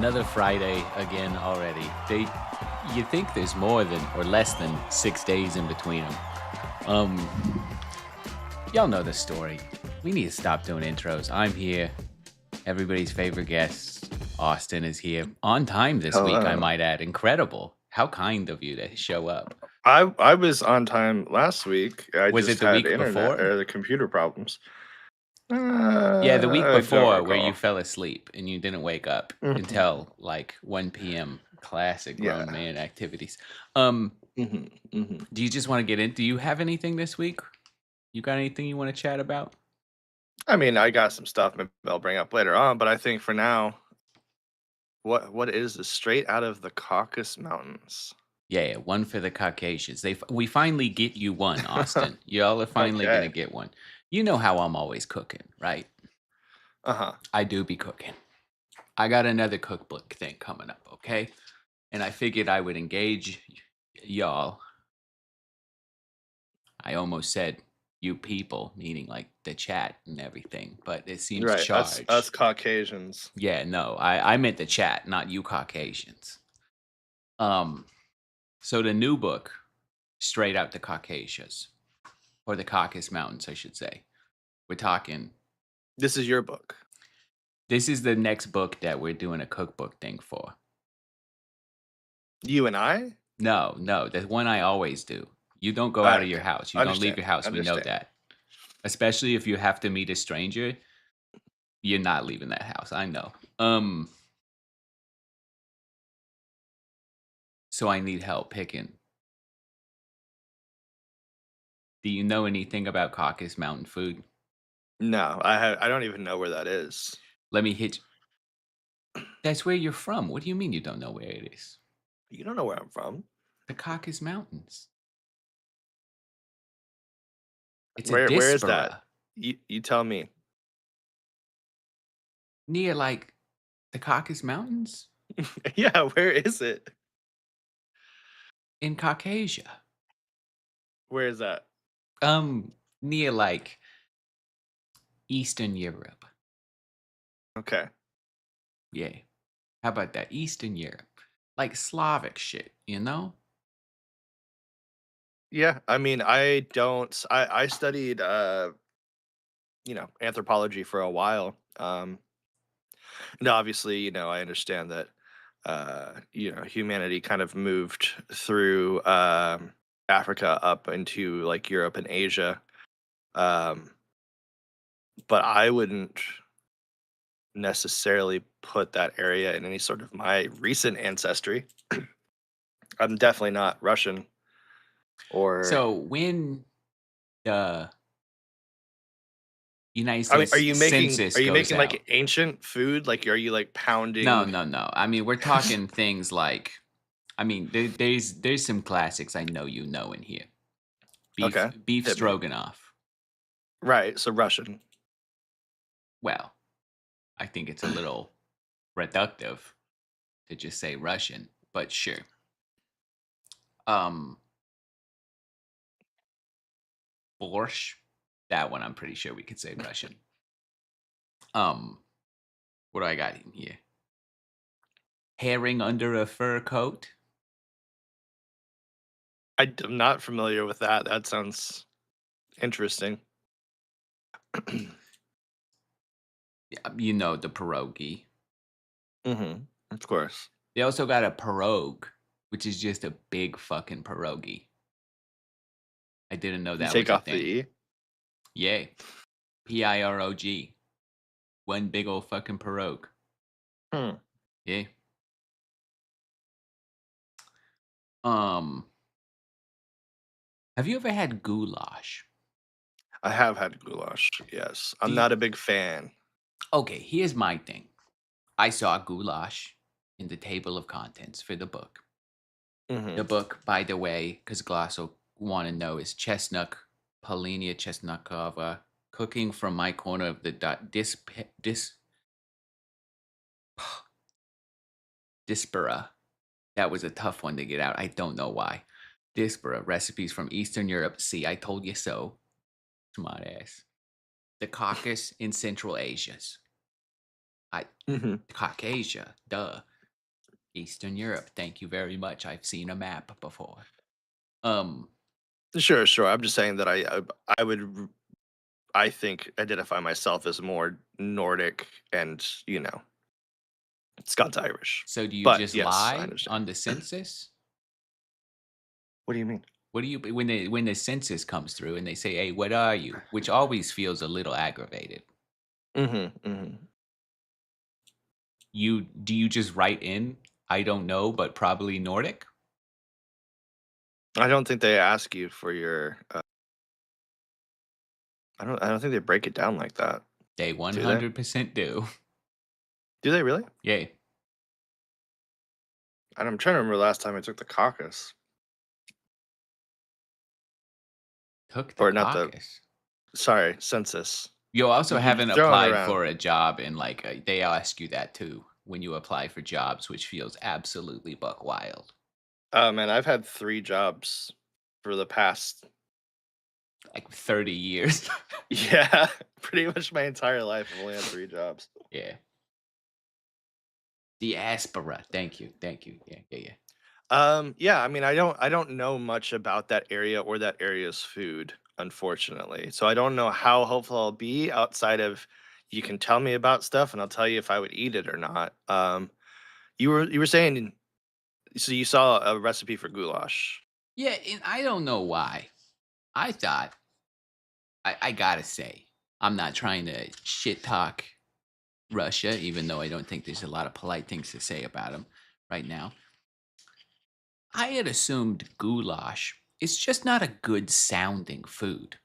Another Friday again already. You think there's more than or less than 6 days in between them. Y'all know the story. We need to stop doing intros. I'm here. Everybody's favorite guest, Austin, is here on time this week. I Hello. might add, incredible. How kind of you to show up. I was on time last week. I Was it just the had week internet before? or the computer problems. Yeah, the week I don't before where you recall. fell asleep and you didn't wake up Mhm. until like 1 p.m. Classic Yeah. grown man activities. Um, Hmm. do you just want to get in? Do you have anything this week? You got anything you want to chat about? I mean, I got some stuff maybe I'll bring up later on, but I think for now, what is this? Straight out of the Caucasus Mountains. Yeah, one for the Caucasians. We finally get you one, Austin. Y'all are finally gonna Okay. get one. You know how I'm always cooking, right? Uh-huh. I do be cooking. I got another cookbook thing coming up, okay? And I figured I would engage y'all. I almost said you people, meaning like the chat and everything, but it seems Right. Us charged. Caucasians. Yeah, no, I meant the chat, not you Caucasians. Um, so the new book, Straight Out the Caucasus, or the Caucasus Mountains, I should say. We're talking. This is your book. This is the next book that we're doing a cookbook thing for. You and I? No, the one I always do. You don't go out of your Okay. house. You don't leave Understand. your house. We know Understand. that. Especially if you have to meet a stranger, you're not leaving that house. I know. So I need help picking. Do you know anything about Caucasus Mountain food? No, I don't even know where that is. Let me hit. That's where you're from. What do you mean you don't know where it is? You don't know where I'm from. The Caucasus Mountains. It's a Where is that? diaspora You tell me. near like the Caucasus Mountains Yeah, where is it? in Caucasia. Where is that? Um, near like Eastern Europe. Okay. Yeah. How about that? Eastern Europe. Like Slavic shit, you know? Yeah, I mean, I studied anthropology for a while. And obviously, I understand that humanity kind of moved through Africa up into like Europe and Asia. Um, but I wouldn't necessarily put that area in any sort of my recent ancestry. I'm definitely not Russian or So when the United I mean, States are census you goes making out. like ancient food? Like, are you like No, pounding? no, no. I mean, we're talking things like, I mean, there's some classics I know you know in here. Okay, Beef hit me. stroganoff. Right, so Russian. Well, I think it's a little reductive to just say Russian, but sure. Um, Borscht. That one I'm pretty sure we could say Russian. Um, what do I got in here? Herring under a fur coat. I'm not familiar with that. That sounds interesting. Yeah, you know the pierogi. Mhm. Of course. They also got a pirogue, which is just a big fucking pierogi. I didn't know You that take was a off the thing. E? Yay. Pirog. One big old fucking pirogue. Hmm. Yeah. Um, have you ever had goulash? I have had goulash, yes. Do I'm you, not a big fan. okay, here's my thing. I saw goulash in the table of contents for the book. The Mhm. book, by the way, because Glass will want to know, is Chestnut, Polina Chestnukova, Cooking from My Corner of the Diaspora. That was a tough one to get out. I don't know why. Diaspora, recipes from Eastern Europe. See, I told you so. Smart ass. The Caucasus in Central Asia. I Mhm. Caucasia, duh. Eastern Europe. Thank you very much. I've seen a map before. Um, Sure, sure. I'm just saying that I would I think identify myself as more Nordic and, Scots Irish. so do you But just yes, I lie understand. on the census? What do you mean? What do you when the census comes through and they say, "Hey, what are you?" Which always feels a little aggravated. Mhm, mhm. You just write in, "I don't know, but probably Nordic"? I don't think they ask you for your, I don't think they break it down like that. They Do they? 100% do. Do they really? Yeah, And I'm trying to remember the last time I took the Caucasus, took the or not the caucus. sorry, census. You also You're haven't throwing it applied around. for a job and, like, they ask you that too when you apply for jobs, which feels absolutely buck wild. Oh, man, I've had 3 jobs for the past Like 30 years. yeah, pretty much my entire life, I've only had 3 jobs. Yeah. Diaspora. Thank you. Thank you. Yeah, yeah, yeah. Yeah, I mean, I don't know much about that area or that area's food, unfortunately. So I don't know how hopeful I'll be outside of you can tell me about stuff and I'll tell you if I would eat it or not. You were saying so you saw a recipe for goulash. Yeah, and I don't know why. I thought I gotta say, I'm not trying to shit talk Russia, even though I don't think there's a lot of polite things to say about them right now. I had assumed goulash is just not a good sounding food.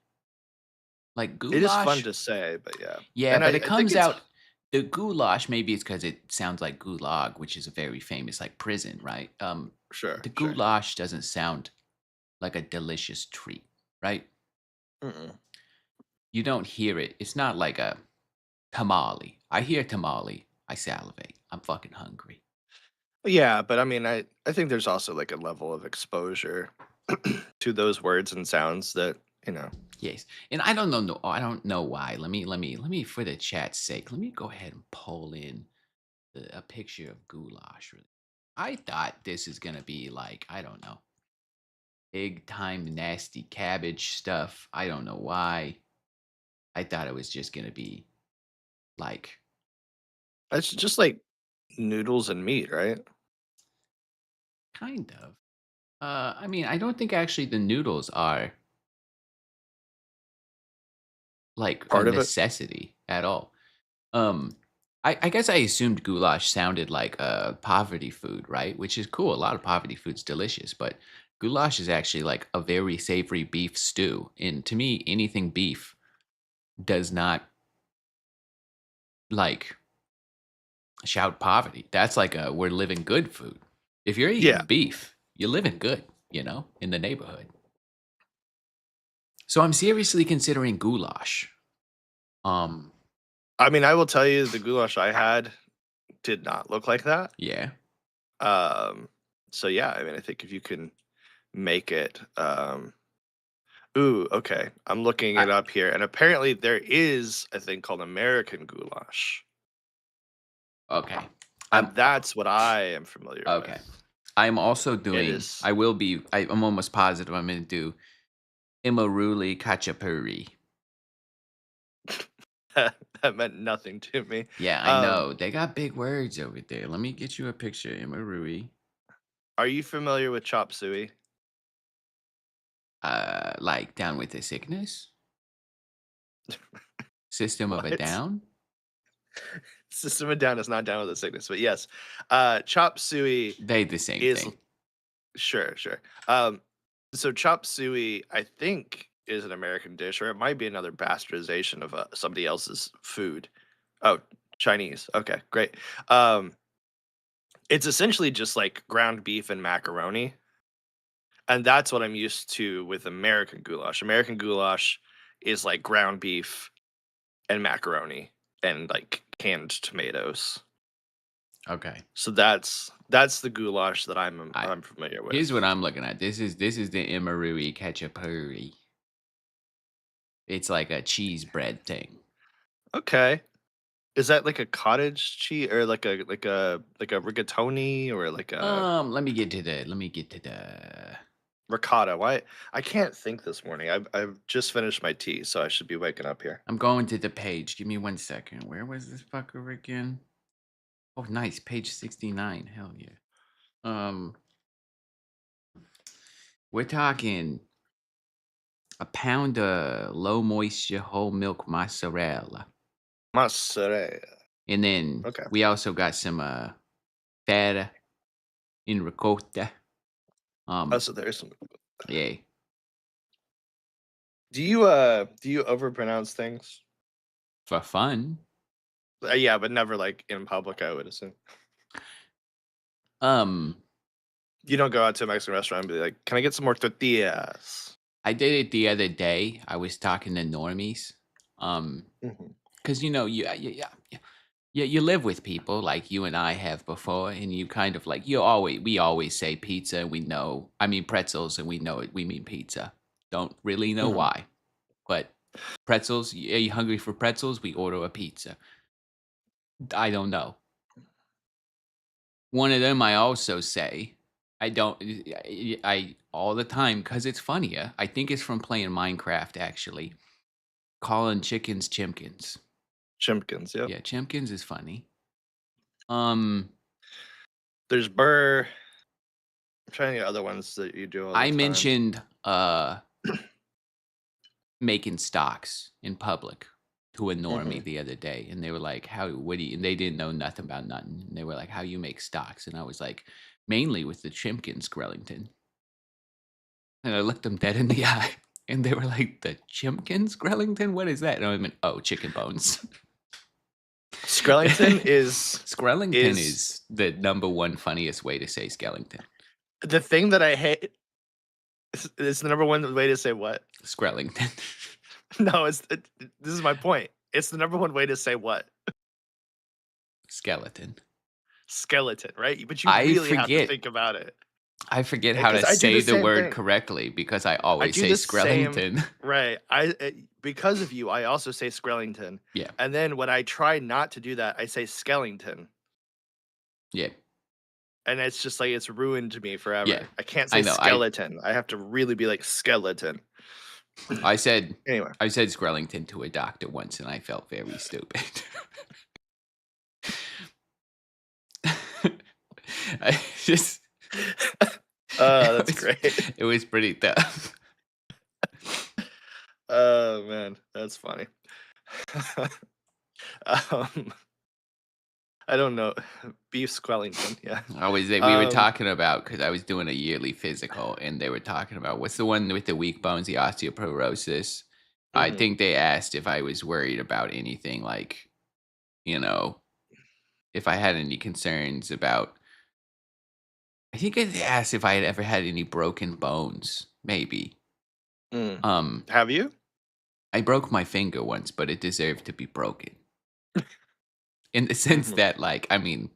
Like It is fun goulash, to say, but yeah. yeah, And but I, it I think comes it's out the goulash. Maybe it's because it sounds like gulag, which is a very famous like prison, right? sure, The sure. goulash doesn't sound like a delicious treat, right? Mm-mm. You don't hear it. It's not like a tamale. I hear tamale, I salivate. I'm fucking hungry. Yeah, but I mean, I think there's also like a level of exposure to those words and sounds that Yes, and I don't know. No, I don't know why. Let me, for the chat's sake, let me go ahead and pull in a picture of goulash. Really, I thought this is gonna be like I don't know, big time nasty cabbage stuff. I don't know why. I thought it was just gonna be like it's just like noodles and meat, right? kind of. I mean, I don't think actually the noodles are like a Part of it. necessity at all. Um, I guess I assumed goulash sounded like a poverty food, right? Which is cool. A lot of poverty food's delicious, but goulash is actually like a very savory beef stew. And to me, anything beef does not like shout poverty. That's like a we're living good food. If you're eating Yeah. beef, you're living good, in the neighborhood. So I'm seriously considering goulash. Um, I mean, I will tell you the goulash I had did not look like that. yeah. Um, so yeah, I mean, I think if you can make it, ooh, okay. I'm looking I it up here, and apparently there is a thing called American goulash, okay. I'm and that's what I am familiar okay. with. I'm also It doing is I will be I'm almost positive I'm gonna do Imaruli Kachapuri. that meant nothing to me. Yeah, I Um, know. They got big words over there. Let me get you a picture. Imarui. are you familiar with chop suey? Like Down with the Sickness? System of a What? Down? System of Down is not down with the sickness, but yes, chop suey They the same is thing. sure, sure. So chop suey, I think, is an American dish, or it might be another bastardization of somebody else's food. Oh, Chinese. Okay, great. Um, it's essentially just like ground beef and macaroni, and that's what I'm used to with American goulash. American goulash is like ground beef and macaroni and like canned tomatoes. Okay. So that's the goulash that I I'm familiar Here's with. what I'm looking at. This is the Imarui Kachapuri. It's like a cheese bread thing. Okay. Is that like a cottage cheese or like a rigatoni or like a Let me get to the ricotta? Why I can't think this morning. I've just finished my tea, so I should be waking up here. I'm going to the page. Give me 1 second. Where was this fucker again? Oh, nice. Page 69. Hell yeah. Um, we're talking a pound of low moisture whole milk mozzarella. Mozzarella. And then Okay. we also got some feta in ricotta. Oh, Um, so there's some. yeah. Do you overpronounce things? For fun. Yeah, but never like in public, I would assume. Um, You don't go out to a Mexican restaurant and be like, "Can I get some more tortillas?" I did it the other day. I was talking to normies. Mhm. Because you live with people like you and I have before, and you kind of like we always say pizza, and we know I mean pretzels, and we know it. We mean pizza. Don't really know Mhm. why, but pretzels. Are you hungry for pretzels? We order a pizza. I don't know. One of them I also say. I don't. I all the time because it's funnier. I think it's from playing Minecraft actually. Calling chickens chimkins. Chimpkins, yep. Yeah, chimkins is funny. Um, There's burr. I'm trying to get other ones that you do all the I time. mentioned making stocks in public to a normie Mhm. the other day, and they were like, "How? What do you?" And they didn't know nothing about nothing. And they were like, "How you make stocks?" And I was like, "Mainly with the Chimkin Skrellington." And I looked them dead in the eye, and they were like, "The Chimkin Skrellington? What is that?" And I went, "Oh, chicken bones." Skrellington Skrellington is is the number one funniest way to say skeleton. the thing that I hate. It's the number one way to say what? Skrellington. No, this is my point. It's the number one way to say what? Skeleton. Skeleton, right? But you I really have to forget. think about it. I forget how to Because I do say the the same word thing. correctly because I I always do say the same Skrellington. right. Because of you, I also say Skrellington. Yeah, And then when I try not to do that, I say Skellington. yeah, And it's just like it's ruined me yeah. forever. I can't I say know. I skeleton. I have to really be like skeleton. I said Anyway. I said Skrellington to a doctor once, and I felt very stupid. I just That's great. it was pretty tough. Oh man, that's funny. um, I don't know. Beef Squellington, yeah. I was we were Um, talking about because I was doing a yearly physical, and they were talking about what's the one with the weak bones, the osteoporosis. I mhm. think they asked if I was worried about anything like, you know, if I had any concerns about. I think they asked if I had ever had any broken bones. Maybe. Mm. Um, Have you? I broke my finger once, but it deserved to be broken. In the sense Mhm. that, like, I mean,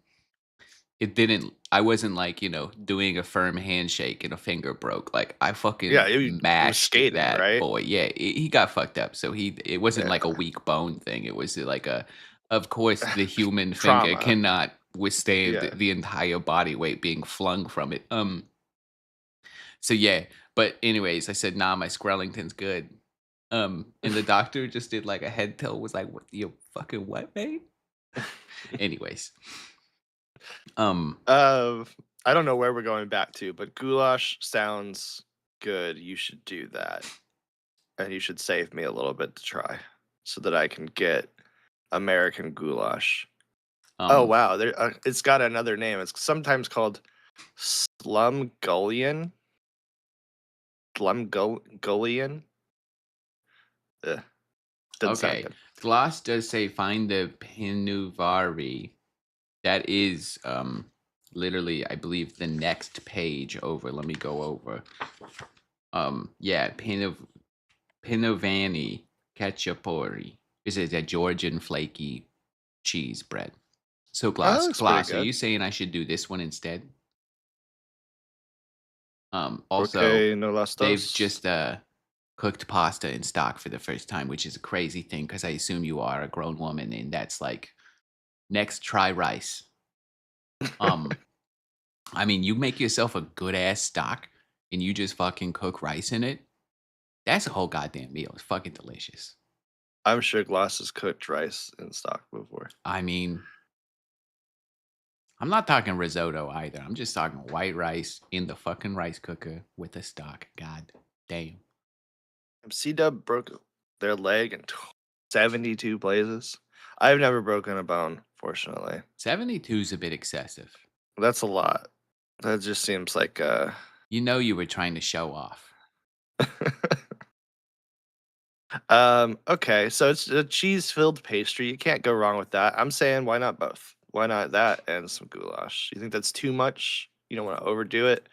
it didn't. I wasn't like doing a firm handshake and a finger broke. Like I Yeah, fucking it was mashed skating, that right? boy. Yeah, he got fucked up. So it wasn't like a Yeah. weak bone thing. It was like a. Of course, the human finger Trauma. cannot withstand Yeah. the entire body weight being flung from it. So yeah, but anyways, I said, "Nah, my Skrellington's good." And the doctor just did like a head tilt, was like, "What you fucking what, mate?" Anyways, um, Uh, I don't know where we're going back to, but goulash sounds good. You should do that. And you should save me a little bit to try so that I can get American goulash. Oh, um, wow, it's got another name. It's sometimes called Slumgullion? Slumgullion? Ugh, doesn't sound okay. good. Gloss does say find the Pinuvari. That is literally, I believe, the next page over. Let me go over. Yeah, Pinovani Ketchupori. Is it a Georgian flaky cheese bread? So Oh, that gloss, looks pretty gloss. Are good. you saying I should do this one instead? Also, Porque no las they've dos? just cooked pasta in stock for the first time, which is a crazy thing because I assume you are a grown woman, and that's like Next, try rice. Um, I mean, you make yourself a good ass stock and you just fucking cook rice in it. That's a whole goddamn meal. It's fucking delicious. I'm sure Gloss has cooked rice in stock before. I mean, I'm not talking risotto either. I'm just talking white rice in the fucking rice cooker with a stock. God damn. C-Dub broke their leg in 72 places. I've never broken a bone, fortunately. 72 is a bit excessive. That's a lot. That just seems like You know you were trying to show off. Okay, so it's a cheese-filled pastry. You can't go wrong with that. I'm saying why not both? Why not that and some goulash? You think that's too much? You don't want to overdo it?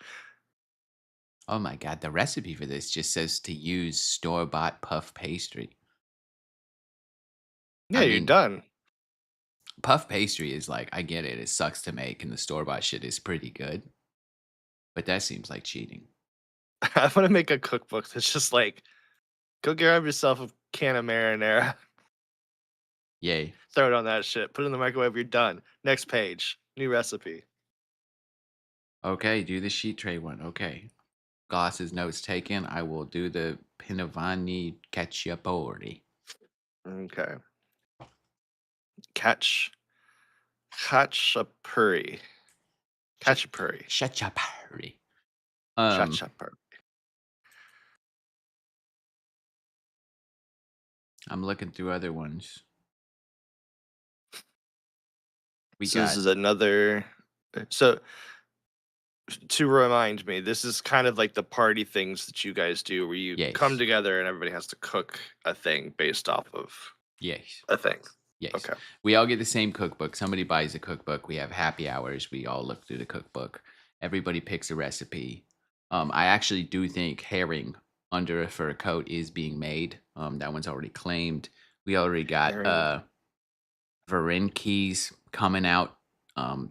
Oh my god, the recipe for this just says to use store-bought puff pastry. Yeah, I you're mean, done. puff pastry is like, I get it. It sucks to make, and the store-bought shit is pretty good. But that seems like cheating. I want to make a cookbook that's just like, go grab yourself a can of marinara, Yay. throw it on that shit, put it in the microwave, you're done. Next page, new recipe. Okay, do the sheet tray one. Okay. Goss's notes taken. I will do the Pinavani Cacciapori. Okay. Catch, Khachapuri. Khachapuri. Chachapari. Khachapuri. I'm looking through other ones. We So this got is another. So to remind me, this is kind of like the party things that you guys do, where you come yes, together and everybody has to cook a thing based off of yes, a thing. yes. Okay. We all get the same cookbook. Somebody buys a cookbook. We have happy hours. We all look through the cookbook. Everybody picks a recipe. I actually do think herring under a fur coat is being made. That one's already claimed. We already got Herring. Varenkis coming out.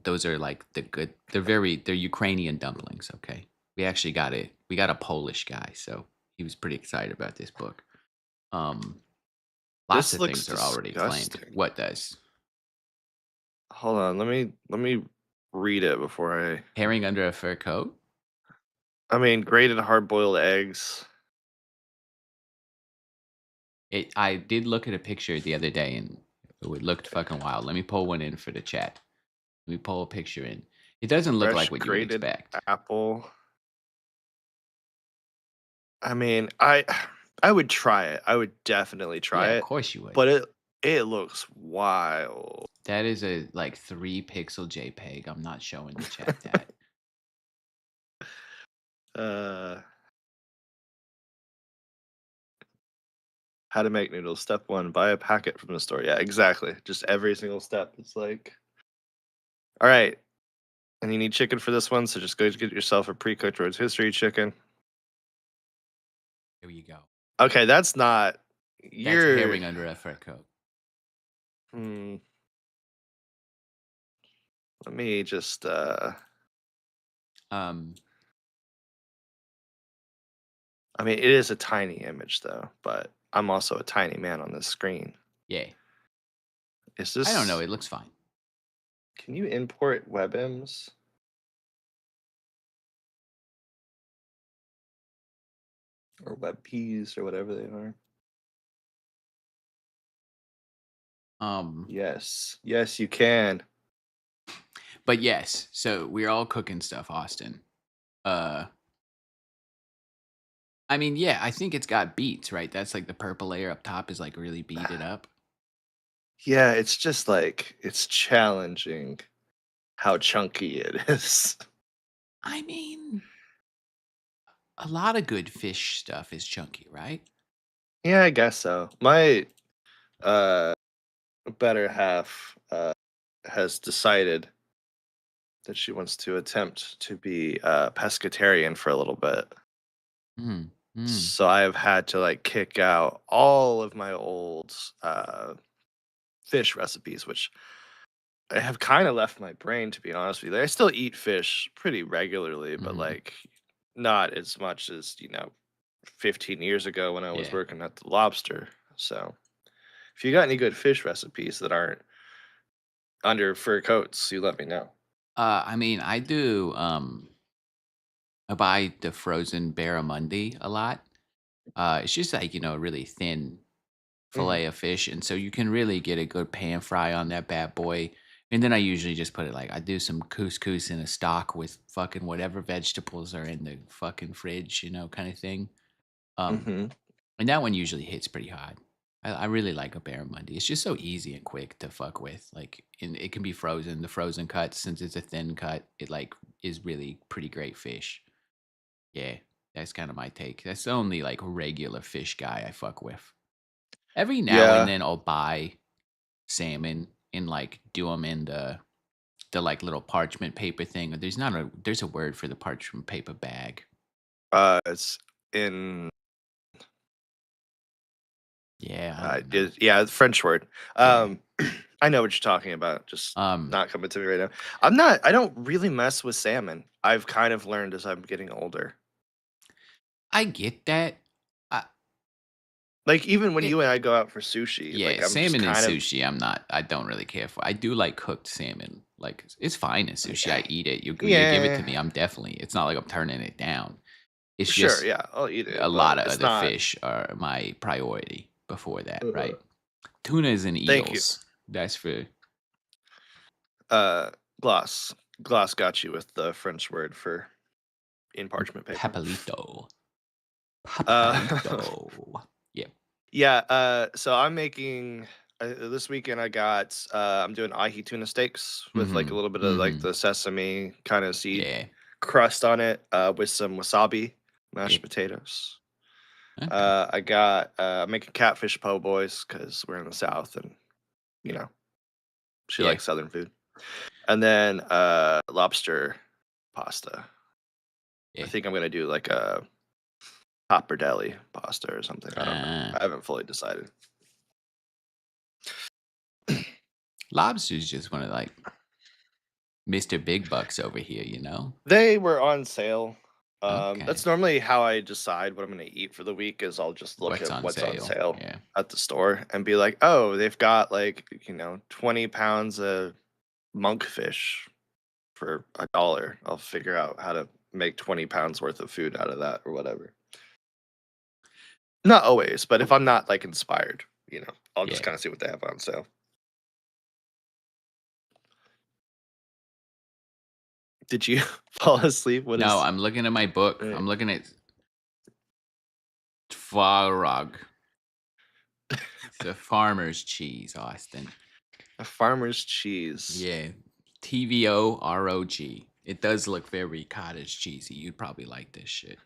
Those are like the good. They're Ukrainian dumplings. Okay, we actually got it. We got a Polish guy, so he was pretty excited about this book. Um, Lots This of looks things are already claimed. disgusting. What does Hold on, let me read it before I. herring under a fur coat? I mean, grated hard-boiled eggs. I did look at a picture the other day, and it looked fucking wild. Let me pull one in for the chat. Let me pull a picture in. It doesn't look Fresh like what you would grated expect. apple. I mean, I would try it. I would definitely Yeah, try of it, course you would. but it looks wild. That is a like 3 pixel JPEG. I'm not showing the chat that. Uh, how to make noodles. Step 1, buy a packet from the store. Yeah, exactly. Just every single step. It's like, all right, and you need chicken for this one, so just go get yourself a pre-cooked roast history chicken. Here you go. Okay, that's not. That's You're. herring under a fur coat. Hmm, let me just. Um, I mean, it is a tiny image though, but I'm also a tiny man on this screen. yeah. Is I don't know. this? It looks fine. Can you import WebMs or WebPs or whatever they are? Um, Yes, yes, you can. but yes. So we're all cooking stuff, Austin. Uh, I mean, yeah, I think it's got beets, right? That's like the purple layer up top is like really beaded up. Yeah, it's just like it's challenging how chunky it is. I mean, a lot of good fish stuff is chunky, right? Yeah, I guess so. My uh better half has decided that she wants to attempt to be pescatarian for a little bit. Mm, mm, So I have had to like kick out all of my old fish recipes, which I have kind of left my brain, to be honest with you. I still eat fish pretty regularly, but hmm. like not as much as 15 years ago when I was Yeah. working at the lobster. So if you got any good fish recipes that aren't under fur coats, you let me know. I mean, I do. I buy the frozen barramundi a lot. It's just like a really thin Mhm. fillet of fish, and so you can really get a good pan fry on that bad boy. And then I usually just put it like I do some couscous in a stock with fucking whatever vegetables are in the fucking fridge, kind of thing. Um, Mhm. and that one usually hits pretty hard. I really like a barramundi. It's just so easy and quick to fuck with. Like, and it can be frozen. The frozen cut, since it's a thin cut, it like is really pretty great fish. Yeah, that's kind of my take. That's the only like regular fish guy I fuck with. Every now and Yeah. then I'll buy salmon and like do them in the like little parchment paper thing. There's a word for the parchment paper bag. It's in Yeah, I don't know. yeah, it's a French word. Yeah. Um, I know what you're talking about, just Um, not coming to me right now. I don't really mess with salmon. I've kind of learned as I'm getting older. I get that. I, Like, even when it, you and I go out for sushi, yeah, like, I'm just salmon and kind of sushi. I don't really care for. I do like cooked salmon. Like it's fine in sushi. I eat it. You give it to yeah, me. I'm definitely. It's not like I'm turning it down. It's sure, just yeah, I'll eat a it, lot but of it's other not fish are my priority before that, uh right? Tunas and Thank you. eels. That's for Uh, gloss. Gloss got you with the French word for in parchment paper. papelito. Uh Papelito. Yeah. Yeah, so I'm making this weekend I'm doing ahi tuna steaks with like a Mhm. little bit of like Mhm. the sesame kind of seed Yeah. crust on it, with some wasabi, Yeah. mashed potatoes. Okay. I'm making catfish po' boys because we're in the South and you know she Yeah. likes Southern food. And then lobster pasta. I Yeah. think I'm gonna do like a pappardelle pasta or something. I don't know. Uh, I haven't fully decided. lobster's just one of like Mr. Big Bucks over here. They were on sale. Okay. That's normally how I decide what I'm gonna eat for the week is I'll just look What's at on what's on sale? sale Yeah. at the store and be like, "Oh, they've got like, 20 pounds of monkfish for a dollar." I'll figure out how to make 20 pounds worth of food out of that or whatever. Not always, but if I'm not like inspired, I'll just Yeah. kind of see what they have on sale. Did you fall asleep? What No, is I'm looking at my book. eh, I'm looking at Tvarog. It's a farmer's cheese, Austin. a farmer's cheese? Yeah. Tvorog. It does look very cottage cheesy. You'd probably like this shit.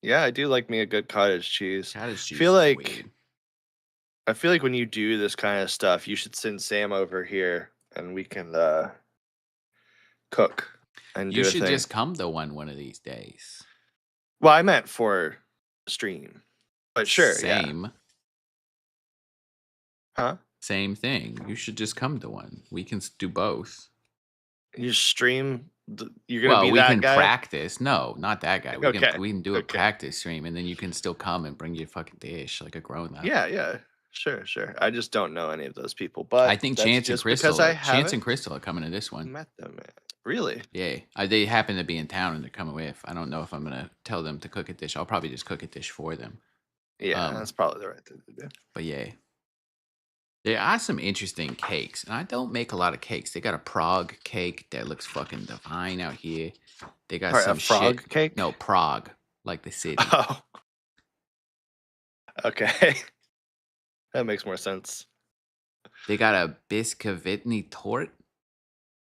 Yeah, I do like me a good cottage cheese. Cottage Feel cheese is like weird. I feel like when you do this kind of stuff, you should send Sam over here and we can cook and You do a should thing. just come to one of these days. Well, I meant for stream. But sure, yeah. Same. Huh? Same thing. You should just come to one. We can do both. You stream you're going to Well, be we that can guy? practice. No, not that guy. We can Okay. we can do a Okay. practice stream, and then you can still come and bring your fucking dish like a grown up. Yeah, yeah. Sure, sure. I just don't know any of those people, I but think that's just because I Chance and haven't Crystal are coming to this one. met them. Really? Yeah, they happen to be in town and they're coming with. I don't know if I'm gonna tell them to cook a dish. I'll probably just cook a dish for them. Yeah, Um, that's probably the right thing to do. but yeah, there are some interesting cakes, and I don't make a lot of cakes. They got a Prague cake that looks fucking divine out here. They got Sorry, a some shit. frog cake? No, Prague, like the city. Oh, okay. That makes more sense. They got a biscuitny tort,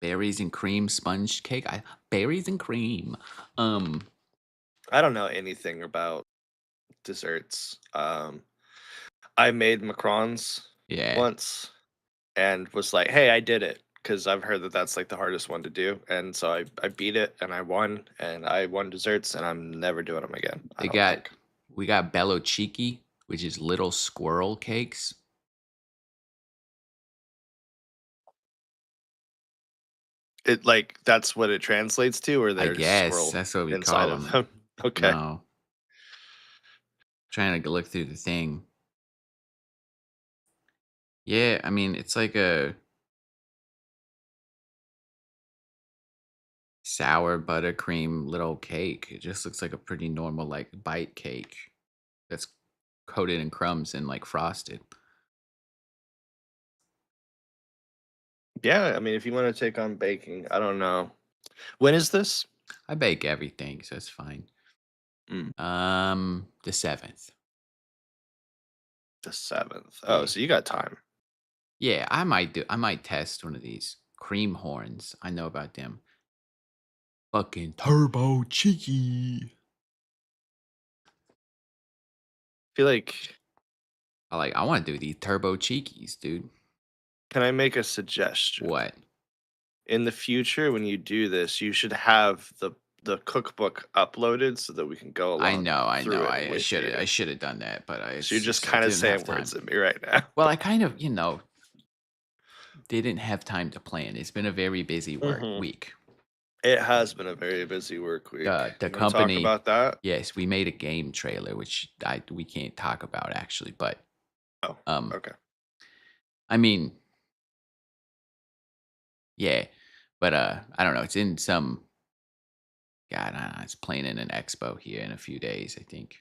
berries and cream sponge cake. Berries and cream. Um, I don't know anything about desserts. I made macarons yeah. once and was like, "Hey, I did it," because I've heard that that's like the hardest one to do, and so I beat it and I won desserts, and I'm never doing them again. I They don't got think we got bello cheeky, which is little squirrel cakes. it like that's what it translates to, or I there's guess squirrel that's what we inside call of them. them. Okay. No, trying to look through the thing. Yeah, I mean it's like a sour buttercream little cake. It just looks like a pretty normal like bite cake that's coated in crumbs and like frosted. Yeah, I mean, if you want to take on baking, I don't know. When is this? I bake everything, so it's fine. Mm, The 7th. the 7th. Oh, Yeah. so you got time. Yeah, I might test one of these cream horns. I know about them. Fucking turbo cheeky. I feel like, I want to do these turbo cheekies, dude. can I make a suggestion? What? In the future, when you do this, you should have the cookbook uploaded so that we can go along I know. through it with I you. should have done that, but So you're it's just just I kind of didn't have saying time. words at me right now. Well, I kind of, didn't have time to plan. It's been a very busy work Hmm. week. It has been a very busy work week. The You want to talk company, about that? yes, we made a game trailer, which we can't talk about actually, but Oh, um, okay. I mean, yeah, but I don't know. It's in some God, I don't know, it's playing in an expo here in a few days. I think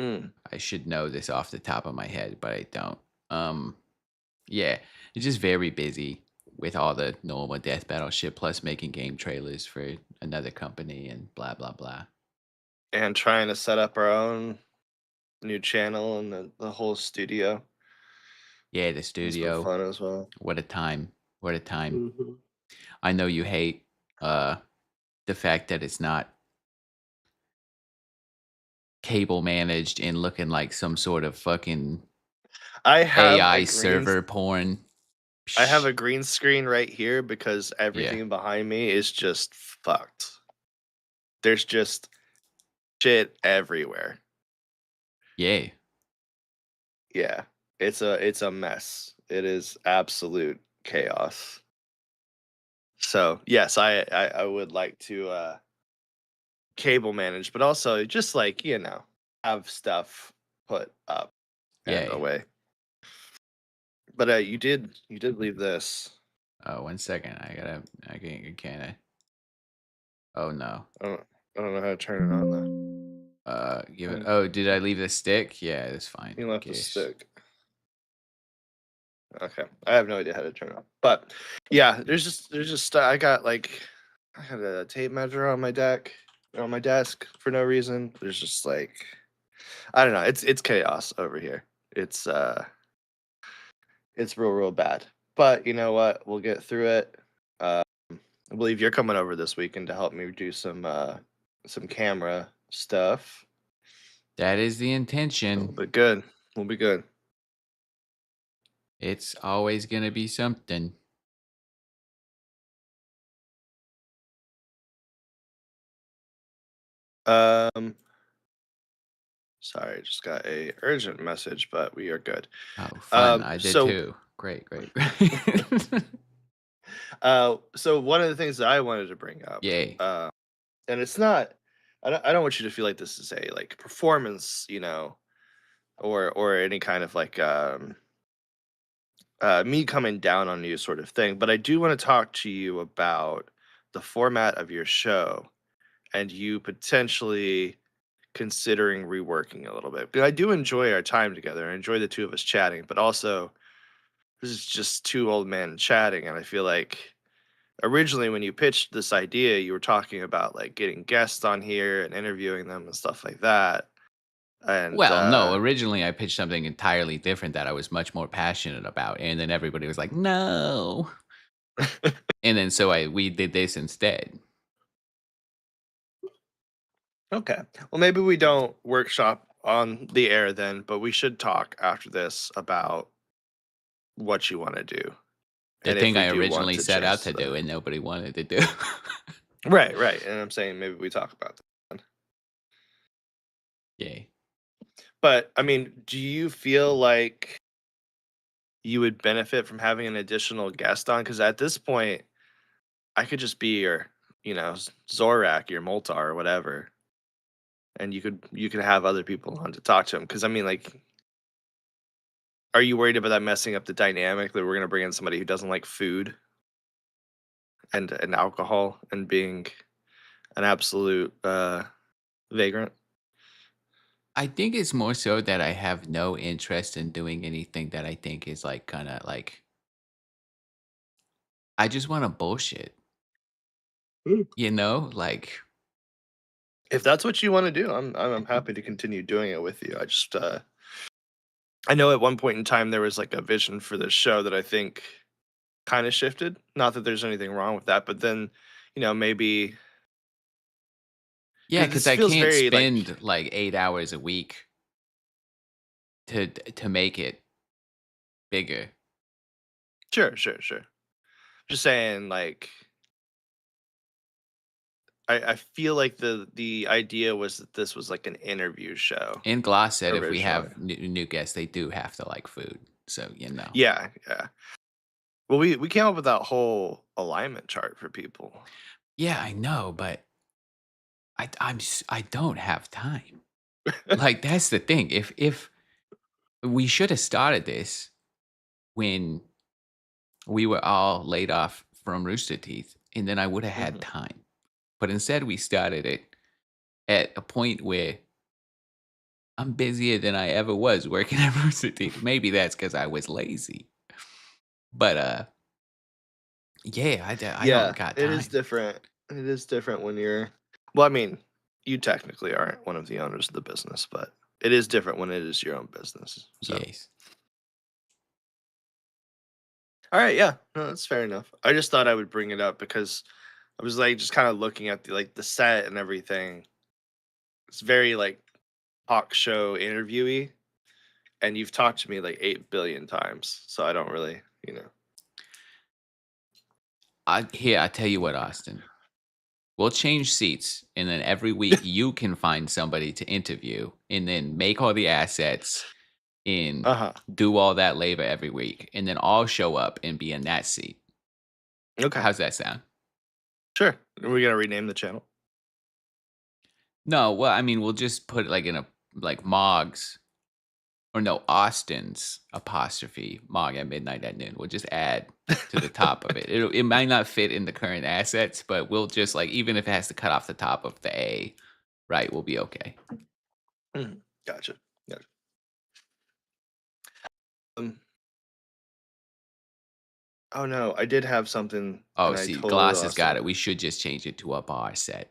Mm. I should know this off the top of my head, but I don't. Um, yeah, it's just very busy with all the normal death battle shit, plus making game trailers for another company and blah blah blah. And trying to set up our own new channel and the whole studio Yeah, the has been studio. fun as well. What a time! What a time! Hmm. I know you hate uh the fact that it's not cable managed and looking like some sort of fucking I have a AI green server porn. I have Psh, a green screen right here because yeah, everything behind me is just fucked. There's just shit everywhere. yeah. Yeah. It's a mess. It is absolute chaos. So, yes, I would like to cable manage, but also just like, have stuff put up and Yay. away. But you did leave this. Oh, 1 second. I can't. Oh no. I don't know how to turn it on though. Give it. Um, Oh, did I leave the stick? Yeah, that's fine. You Who left the cares? stick. Okay. I have no idea how to turn it on. But yeah, there's just I got a tape measure on my desk for no reason. There's just like I don't know. It's chaos over here. It's real bad. But you know what? We'll get through it. Uh, I believe you're coming over this weekend to help me do some camera stuff. That is the We'll intention. be good. We'll be good. It's always gonna be something. Um, Sorry, I just got a urgent message, but we are good. Oh, fun. Um, I did so too. Great, great, great. so one of the things that I wanted to bring up, Yay. and it's not, I don't want you to feel like this is a like performance, or any kind of like me coming down on you sort of thing. But I do want to talk to you about the format of your show and you potentially considering reworking a little bit. Because I do enjoy our time together. I enjoy the two of us chatting, but also this is just two old men chatting, and I feel like originally when you pitched this idea, you were talking about like getting guests on here and interviewing them and stuff like that. And Well, no, originally I pitched something entirely different that I was much more passionate about, and then everybody was like, "No." And then so I we did this instead. okay, well maybe we don't workshop on the air then, but we should talk after this about what you want to do The and if thing we I do want originally to set out change to do the and nobody wanted to do. right. And I'm saying maybe we talk about that. Yay. But I mean, do you feel like you would benefit from having an additional guest on? Because at this point, I could just be your, Zorak, your Moltar, or whatever, and you could have other people on to talk to him. Because I mean, like, are you worried about that messing up the dynamic that we're gonna bring in somebody who doesn't like food and alcohol and being an absolute vagrant. I think it's more so that I have no interest in doing anything that I think is like kind of like I just want to bullshit, Mm. like If that's what you want to do, I'm happy to continue doing it with you. I just I know at one point in time there was like a vision for this show that I think kind of shifted. Not that there's anything wrong with that, but then maybe yeah, because because this I feels can't very like spend like 8 hours a week to make it bigger. sure, sure, sure. Just saying, like I feel like the idea was that this was like an interview show And Gloss said if we originally. have new guests, they do have to like food. So Yeah, yeah. Well, we came up with that whole alignment chart for people. yeah, I know, but I don't have time. Like that's the thing. If we should have started this when we were all laid off from Rooster Teeth, and then I would have had Mhm. time. But instead, we started it at a point where I'm busier than I ever was working at Rooster Teeth. Maybe that's because I was lazy. But yeah, I don't Yeah, got it is time. different. It is different when you're well, I mean, you technically aren't one of the owners of the business, but it is different when it is your own business. So, Yes. all right, yeah, no, that's fair enough. I just thought I would bring it up because I was like just kind of looking at the set and everything. It's very like talk show interviewee, and you've talked to me like 8 billion times, so I don't really, you know. I tell you what, Austin. We'll change seats, and then every week you can find somebody to interview, and then make all the assets and Uh huh. do all that labor every week, and then I'll show up and be in that seat. Okay. How's that sound? Sure. Are we gonna rename the channel? No, well, I mean, we'll just put it like in a like Moggs or no, Austin's apostrophe Mogg at midnight at noon. We'll just add to the top of it. It might not fit in the current assets, but we'll just like even if it has to cut off the top of the A, right? We'll be okay. Mhm. Gotcha. Gotcha. Um, oh no, I did have something Oh, and I see, totally Gloss has lost got it. it. We should just change it to a bar set,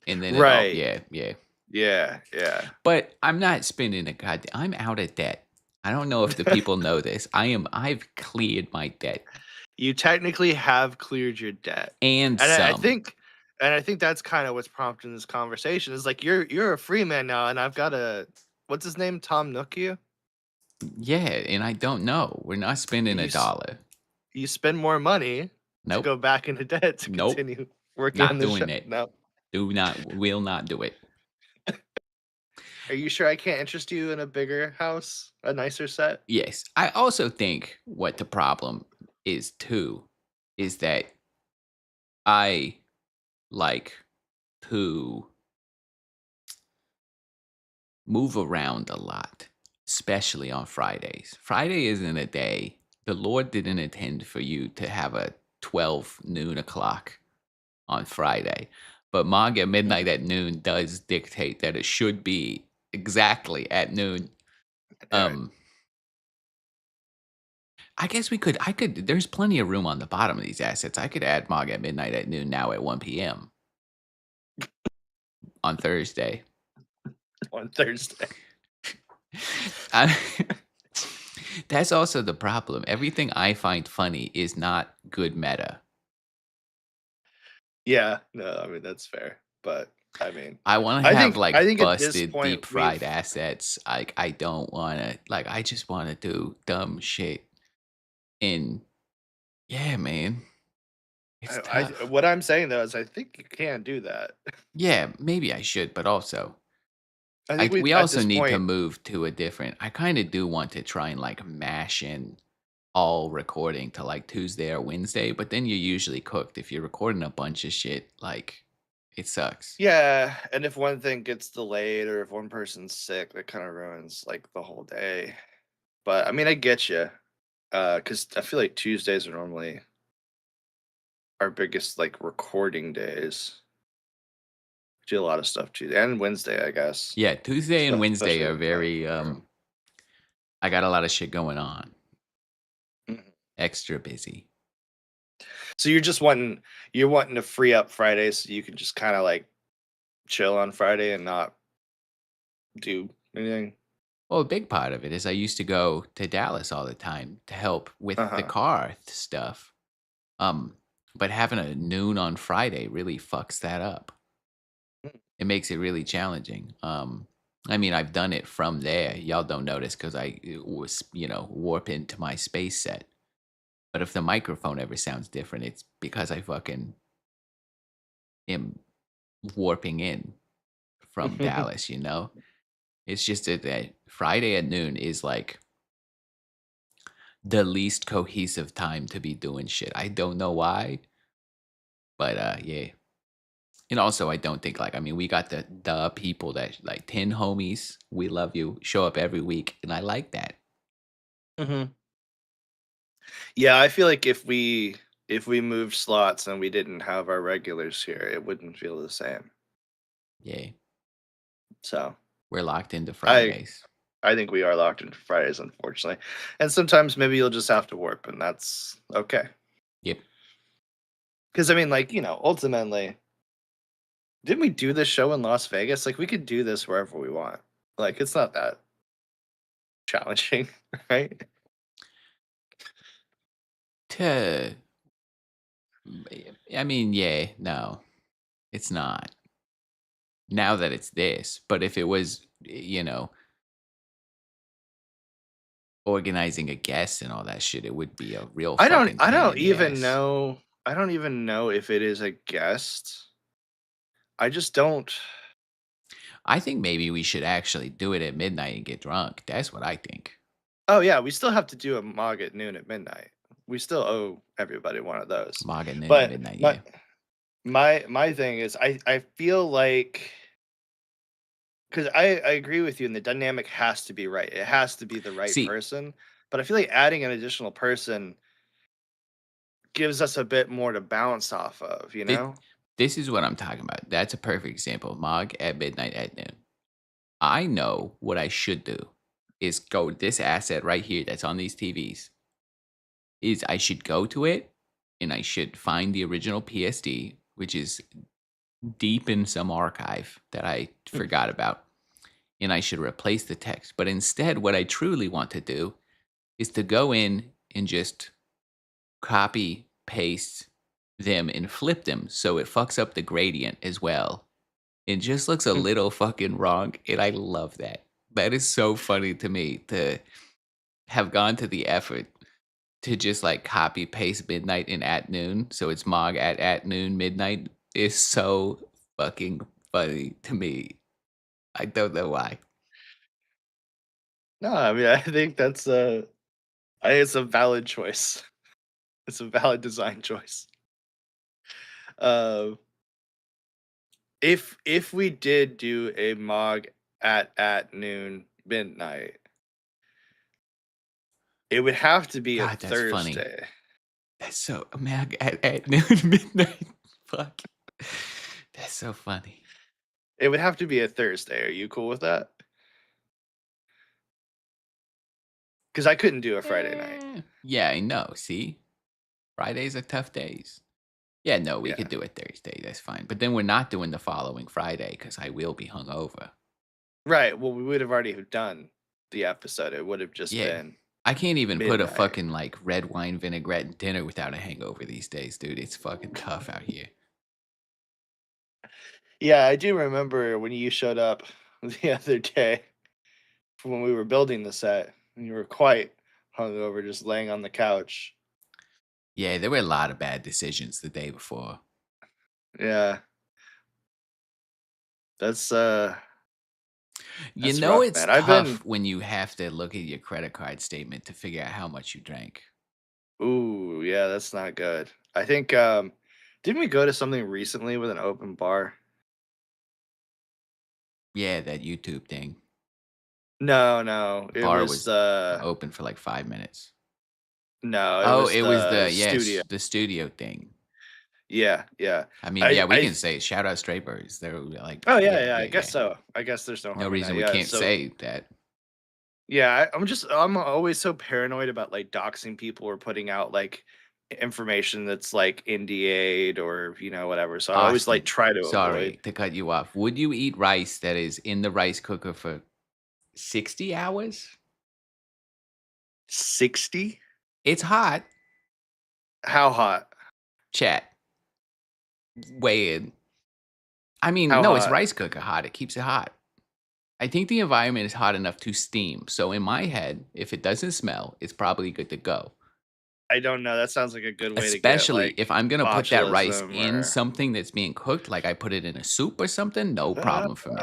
and then it all, Right. yeah, yeah. Yeah. Yeah. But I'm not spending a god. I'm out of debt. I don't know if the people know this. I've cleared my debt You technically have cleared your debt, and and I some. think, and I think that's kind of what's prompting this conversation. Is like you're a free man now, and I've got a what's his name, Tom Nook. Yeah, and I don't know. We're not spending a You s- dollar. you spend more money to Nope. go back into debt to Nope. continue working on Not the show. doing it. No, Will not do it. are you sure I can't interest you in a bigger house, a nicer set? Yes. I also think what the problem is too is that I like to move around a lot, especially on Fridays. Friday isn't a day. The Lord didn't intend for you to have a 12 noon o'clock on Friday. But Mog at midnight Mhm. at noon does dictate that it should be exactly at noon. All right. Um, I guess I could, there's plenty of room on the bottom of these assets. I could add Mog at midnight at noon now at 1 p.m. on Thursday. On Thursday. I, that's also the problem. Everything I find funny is not good meta. Yeah, no, I mean that's fair, but I mean, I want to I have think I like think at this busted point deep we've fried assets. Like I don't want to like I just want to do dumb shit. And yeah, man, it's tough. what I'm saying though is I think you can do that. Yeah, maybe I should, but also I think we we at also this need to point, move to a different. I kind of do want to try and like mash in all recording to like Tuesday or Wednesday, but then you're usually cooked if you're recording a bunch of shit. Like it sucks. yeah, and if one thing gets delayed or if one person's sick, that kind of ruins like the whole day. But I mean, I get you, because I feel like Tuesdays are normally our biggest like recording days. Do a lot of stuff Tuesday and Wednesday, I guess. Yeah, Tuesday and Wednesday Especially are with my very I got a lot of shit going on. Mhm. Extra busy. So you're wanting to free up Fridays so you can just kind of like chill on Friday and not do anything. Well, a big part of it is I used to go to Dallas all the time to help with the Uh-huh. car stuff. Um, but having a noon on Friday really fucks that up. Mm. It makes it really challenging. I mean, I've done it from there. Y'all don't notice because I was, warp into my space set. But if the microphone ever sounds different, it's because I fucking am warping in from Dallas, you know? It's just that Friday at noon is like the least cohesive time to be doing shit. I don't know why, but yeah. And also I don't think like I mean we got the people that like 10 homies, we love you, show up every week and I like that. Mhm. Yeah, I feel like if we moved slots and we didn't have our regulars here, it wouldn't feel the same. Yeah. So We're locked into I Fridays. I think we are locked into Fridays, unfortunately. And sometimes maybe you'll just have to warp, and that's okay. Yep. Because I mean, like, ultimately, didn't we do this show in Las Vegas? Like we could do this wherever we want. Like it's not that challenging, right? To I mean, yeah, no. It's not. Now that it's this, but if it was, organizing a guest and all that shit, it would be a real I don't fucking I pain don't in the even ass. know I don't even know if it is a guest. I just don't. I think maybe we should actually do it at midnight and get drunk. That's what I think. Oh yeah, we still have to do a Mog at noon at midnight. We still owe everybody one of those. Mog at noon at But midnight, my yeah. my thing is I feel like because I agree with you and the dynamic has to be right. It has to be the right See, person. But I feel like adding an additional person gives us a bit more to bounce off of, you thi- know? this is what I'm talking about. That's a perfect example. Mog at midnight at noon. I know what I should do is go this asset right here that's on these TVs is I should go to it and I should find the original PSD, which is deep in some archive that I forgot about, and I should replace the text. But instead, what I truly want to do is to go in and just copy, paste them, and flip them so it fucks up the gradient as well. It just looks a little fucking wrong, and I love that. That is so funny to me to have gone to the effort to just like copy paste midnight and at noon. So it's Mog at noon midnight is so fucking funny to me. I don't know why. No, I mean I think it's a valid choice. It's a valid design choice. Uh, if we did do a Mog at noon midnight, it would have to be a God, that's funny. Thursday. That's so Mag at noon midnight. Fuck. That's so funny. It would have to be a Thursday. Are you cool with that? Because I couldn't do a Friday night. Yeah, I know. See, Fridays are tough days. Yeah, no, we could Yeah. do it Thursday. That's fine. But then we're not doing the following Friday because I will be hungover. Right. Well, we would have already have done the episode. It would have just Yeah. been I can't even put a midnight. fucking like red wine vinaigrette dinner without a hangover these days, dude. It's fucking tough out here. Yeah, I do remember when you showed up the other day when we were building the set, and you were quite hungover, just laying on the couch. Yeah, there were a lot of bad decisions the day before. Yeah, that's You that's know, rough, it's man. I've been tough when you have to look at your credit card statement to figure out how much you drank. ooh, yeah, that's not good. I think didn't we go to something recently with an open bar? Yeah, that YouTube thing. No, no, The it bar was was the open for like 5 minutes. no, it Oh, was it was the the studio. yes, the studio thing. Yeah, yeah. I mean, I yeah, we I can th say shout out Stray Birds. They're like, Oh, yeah, yeah, yeah, I yeah, guess yeah. so. I guess there's no No harm in reason that, we yeah, can't so say that. yeah, I'm always so paranoid about, like, doxing people or putting out, like, information that's, like, NDA'd or, whatever, so I always, like, Austin, try to avoid sorry to cut you off. Would you eat rice that is in the rice cooker for 60 hours? 60? It's hot. How hot? Chat. Weigh in. I mean, How no, it's hot? rice cooker hot. It keeps it hot. I think the environment is hot enough to steam. So in my head, if it doesn't smell, it's probably good to go. I don't know, that sounds like a good way to get, Especially like, if I'm gonna put that rice botulism in or something that's being cooked, like I put it in a soup or something, no uh, problem for me.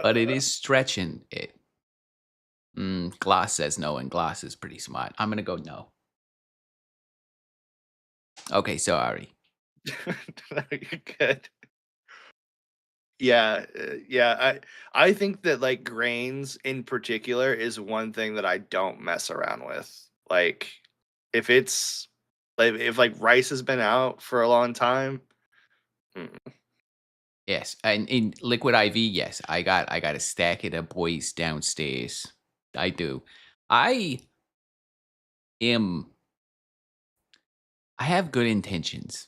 But it is stretching it. Gloss says no, and Gloss is pretty smart. I'm gonna go no. Okay, sorry. no, you're good. Yeah, yeah, I think that, like, grains in particular is one thing that I don't mess around with. Like, if it's if, like, rice has been out for a long time, mm, Yes, and in Liquid IV, yes, I got a stack of the boys downstairs. I do. I am I have good intentions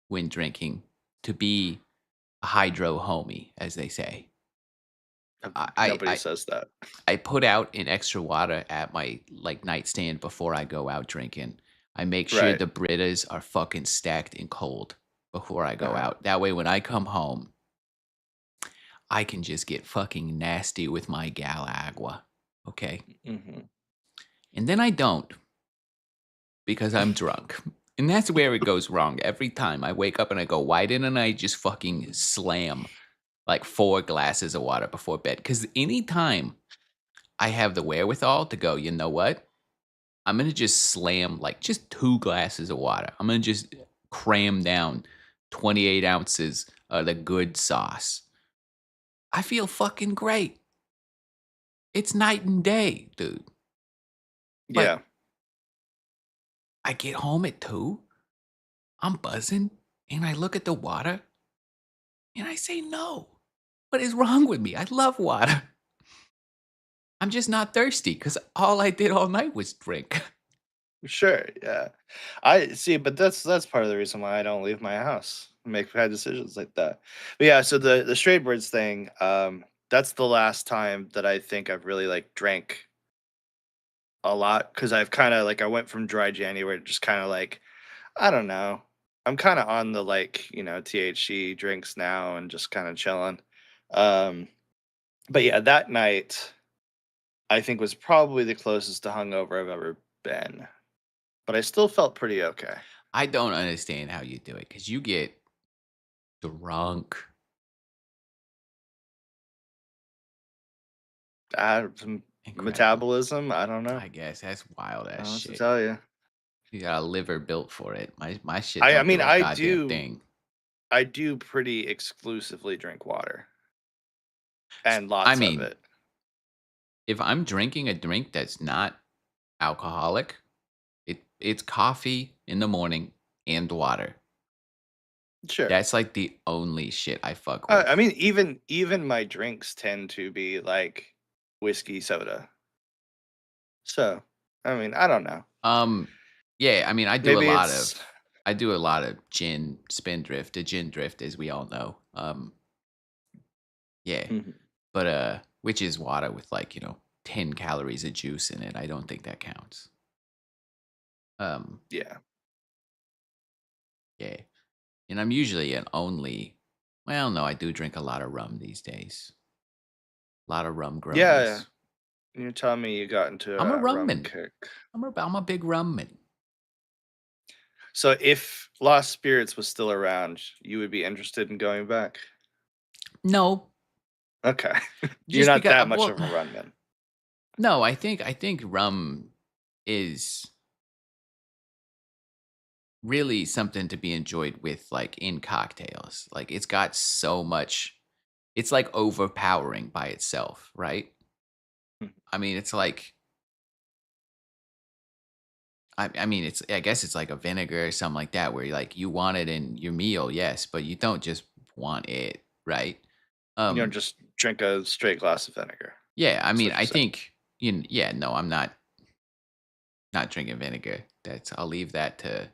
when drinking to be a hydro homie, as they say. I I nobody I says that. I put out an extra water at my like nightstand before I go out drinking. I make sure Right. the Britas are fucking stacked and cold before I go Uh-huh. out. That way, when I come home, I can just get fucking nasty with my gal agua. Okay. Mhm. And then I don't because I'm drunk. And that's where it goes wrong every time. I wake up and I go, why didn't I just fucking slam like 4 glasses of water before bed? Because anytime I have the wherewithal to go, you know what? I'm going to just slam like just 2 glasses of water. I'm going to just cram down 28 ounces of the good sauce. I feel fucking great. It's night and day, dude. But Yeah. I get home at 2, I'm buzzing, and I look at the water and I say, no. What is wrong with me? I love water. I'm just not thirsty because all I did all night was drink. Sure, yeah. I see, but that's part of the reason why I don't leave my house, make bad decisions like that. But yeah, so the straight birds thing, that's the last time that I think I've really like drank a lot because I've kind of like I went from dry January to just kind of like I don't know. I'm kind of on the like THC drinks now and just kind of chilling. Um, but yeah, that night I think was probably the closest to hungover I've ever been, but I still felt pretty okay. I don't understand how you do it because you get drunk. Some Incredible. metabolism, I don't know. I guess that's wild I ass don't know what to shit. tell you. You got a liver built for it. My shit I don't mean, do a goddamn thing. I do pretty exclusively drink water and I lots of mean, it. if I'm drinking a drink that's not alcoholic, it's coffee in the morning and water. Sure. That's like the only shit I fuck with. I mean, even my drinks tend to be like whiskey soda. So, I mean, I don't know. Um, yeah, I mean, Maybe it's I do a lot of gin spindrift, a gin drift, as we all know. Yeah, Mhm. but which is water with like 10 calories of juice in it. I don't think that counts. Um, Yeah. yeah, and I'm usually an only. Well, no, I do drink a lot of rum these days. A lot of rum Yeah. grummies. You're telling me you got into I'm a a rum rumman. kick. I'm a big rumman. So if Lost Spirits was still around, you would be interested in going back? No, Okay. You're just not because. that much Well, of a runman. no, I think rum is really something to be enjoyed with like in cocktails. Like it's got so much. It's like overpowering by itself, right? Mhm. I mean, it's like I mean, it's I guess it's like a vinegar or something like that where like you want it in your meal, yes, but you don't just want it, right? You don't Um, just drink a straight glass of vinegar. yeah, I That's mean, what you're I saying. think yeah, no, I'm not drinking vinegar. That's I'll leave that to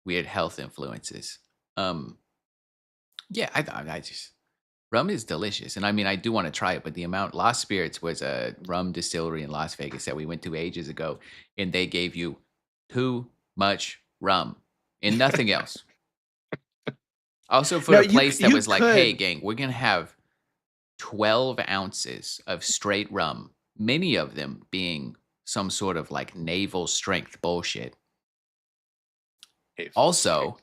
weird health influences. Um, yeah, I just rum is delicious, and I mean, I do want to try it, but the amount Lost Spirits was a rum distillery in Las Vegas that we went to ages ago, and they gave you too much rum and nothing else. Also, for No, a place that you was like, "Hey, could. gang, we're gonna have 12 ounces of straight rum," many of them being some sort of like naval strength bullshit. Hey, full Also, strength.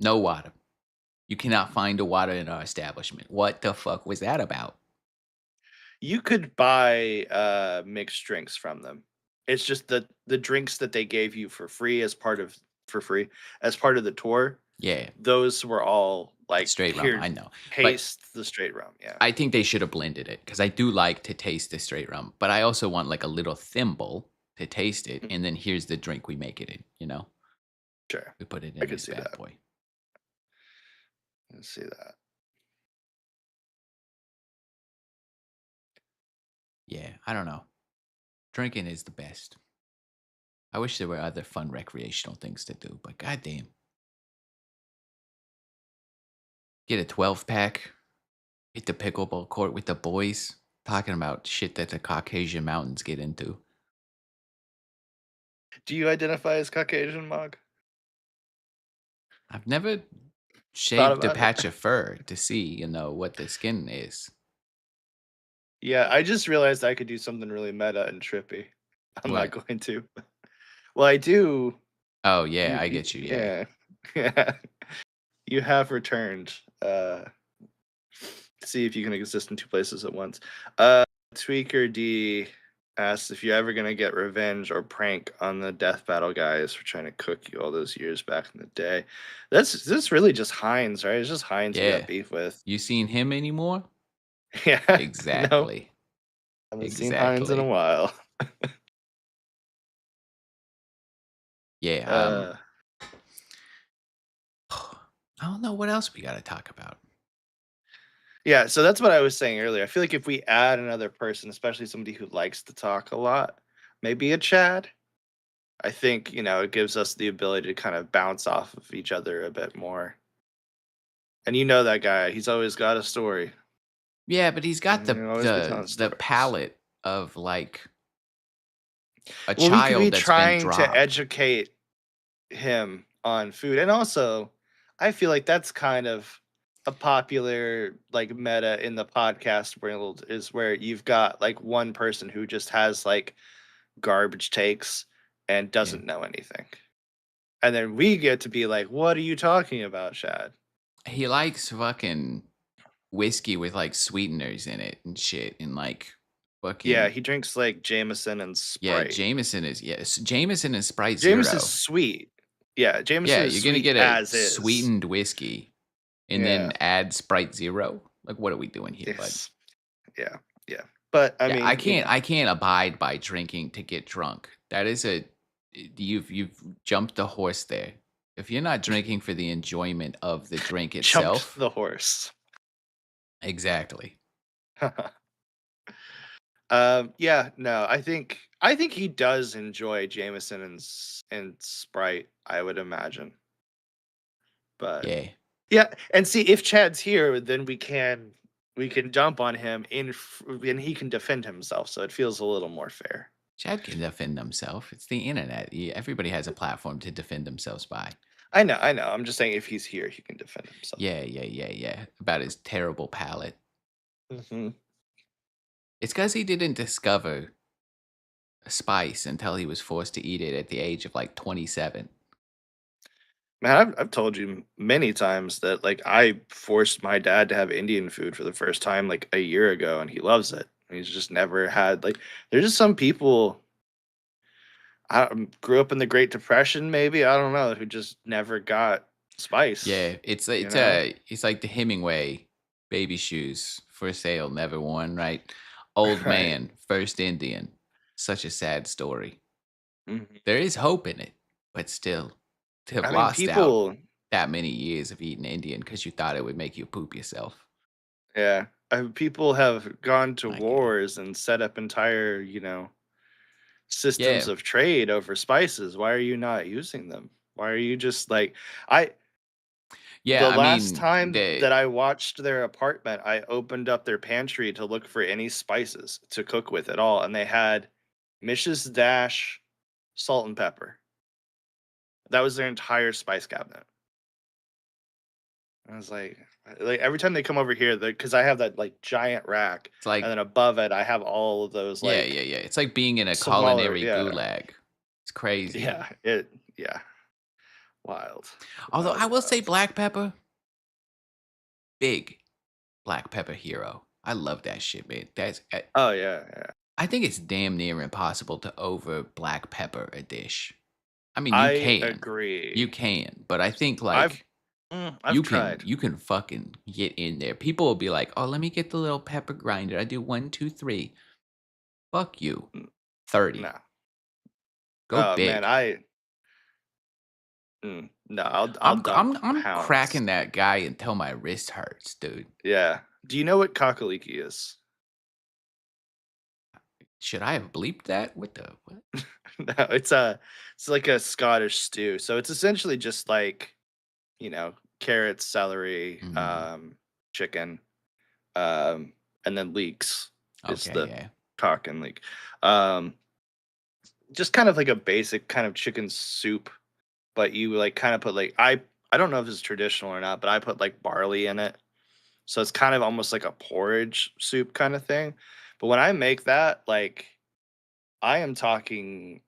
no water. You cannot find a water in our establishment. What the fuck was that about? You could buy mixed drinks from them. It's just the drinks that they gave you for free as part of for free as part of the tour. Yeah, Those were all like straight rum, here, I know. But taste the straight rum. Yeah, I think they should have blended it because I do like to taste the straight rum, but I also want like a little thimble to taste it. mm, And then here's the drink we make it in, you know? sure, We put it I in could this see bad that. boy. I can see that. Yeah, I don't know. Drinking is the best. I wish there were other fun recreational things to do, but goddamn. Get a 12 pack, hit the pickleball court with the boys, talking about shit that the Caucasian mountains get into. Do you identify as Caucasian, Mog? I've never Thought shaved a about it. patch of fur to see, what the skin is. Yeah, I just realized I could do something really meta and trippy. I'm not What? going to. Well, I do. Oh, yeah, I get you. Yeah. Yeah, yeah. You have returned. See if you can exist in two places at once. Tweaker D asks if you're ever gonna get revenge or prank on the death battle guys for trying to cook you all those years back in the day. This really just Heinz, right? It's just Heinz we got Yeah. beef with. You seen him anymore? Yeah, no, Exactly. haven't seen Heinz in a Exactly. while. Yeah. Uh, I don't know what else we got to talk about. yeah, so that's what I was saying earlier. I feel like if we add another person, especially somebody who likes to talk a lot, maybe a Chad, I think, it gives us the ability to kind of bounce off of each other a bit more. And you know that guy, he's always got a story. Yeah, but he's got He'll always be telling the stories. palette of like a Well, we could be child that's been trying to dropped. educate him on food. And also, I feel like that's kind of a popular like meta in the podcast world is where you've got like one person who just has like garbage takes and Yeah. doesn't know anything. And then we get to be like, what are you talking about, Shad? He likes fucking whiskey with like sweeteners in it and shit and like Yeah, fucking he drinks like Jameson and yeah, Sprite. Jameson is yes, Jameson is Sprite Jameson's Zero. sweet. Yeah, Jameson Yeah, is you're gonna sweet get a as is. sweetened whiskey and then Yeah. add Sprite Zero. Like, what are we doing here, bud? Yes. Yeah. Yeah. But I Yeah, I mean, can't. I can't abide by drinking to get drunk. That is a you've jumped the horse there. If you're not drinking for the enjoyment of the drink jumped itself, the horse. exactly. Yeah, no, I think he does enjoy Jameson and Sprite, I would imagine. But Yeah, yeah, and see if Chad's here, then we can dump on him and he can defend himself, so it feels a little more fair. Chad can defend himself. It's the internet. Everybody has a platform to defend themselves by. I know. I'm just saying if he's here, he can defend himself. Yeah, yeah, yeah, yeah. About his terrible palate. Hmm. It's because he didn't discover spice until he was forced to eat it at the age of like 27. Man, I've told you many times that like I forced my dad to have Indian food for the first time like a year ago, and he loves it. He's just never had like. There's just some people. I grew up in the Great Depression, maybe I don't know, who just never got spice. Yeah, it's You know? it's like the Hemingway baby shoes for sale, never worn, right? Old Right. man, first Indian. Such a sad story. Mhm. There is hope in it, but still, to have I mean, lost out people that many years of eating Indian because you thought it would make you poop yourself. yeah, people have gone to My God. wars and set up entire, systems Yeah. of trade over spices. Why are you not using them? Why are you just like I Yeah, the I last mean, time the that I watched their apartment, I opened up their pantry to look for any spices to cook with at all, and they had Mish's Dash salt and pepper. That was their entire spice cabinet. I was like every time they come over here, because I have that like giant rack, it's and like then above it, I have all of those yeah, like yeah, yeah. It's like being in a smaller, culinary yeah, gulag. It's crazy. yeah, wild, Although I wild, will say wild. black pepper, big black pepper hero. I love that shit, man. Oh yeah, yeah. I think it's damn near impossible to over black pepper a dish. I mean, you I can. You agree. can, but I think I've like I've tried. you can fucking get in there. People will be like, "Oh, let me get the little pepper grinder. I do 1, 2, 3." Fuck you. N- 30. No. Go Oh man, big. no, I'll dump I'm pounds. cracking that guy until my wrist hurts, dude. Yeah. Do you know what kakaliki is? Should I have bleeped that? What the what? No, it's like a Scottish stew. So it's essentially just like, carrots, celery, Mhm. chicken, um, and then leeks is Okay, the yeah. cock and leek. Um, just kind of like a basic kind of chicken soup, but you like kind of put like I don't know if it's traditional or not, but I put like barley in it. So it's kind of almost like a porridge soup kind of thing. But when I make that, like I am talking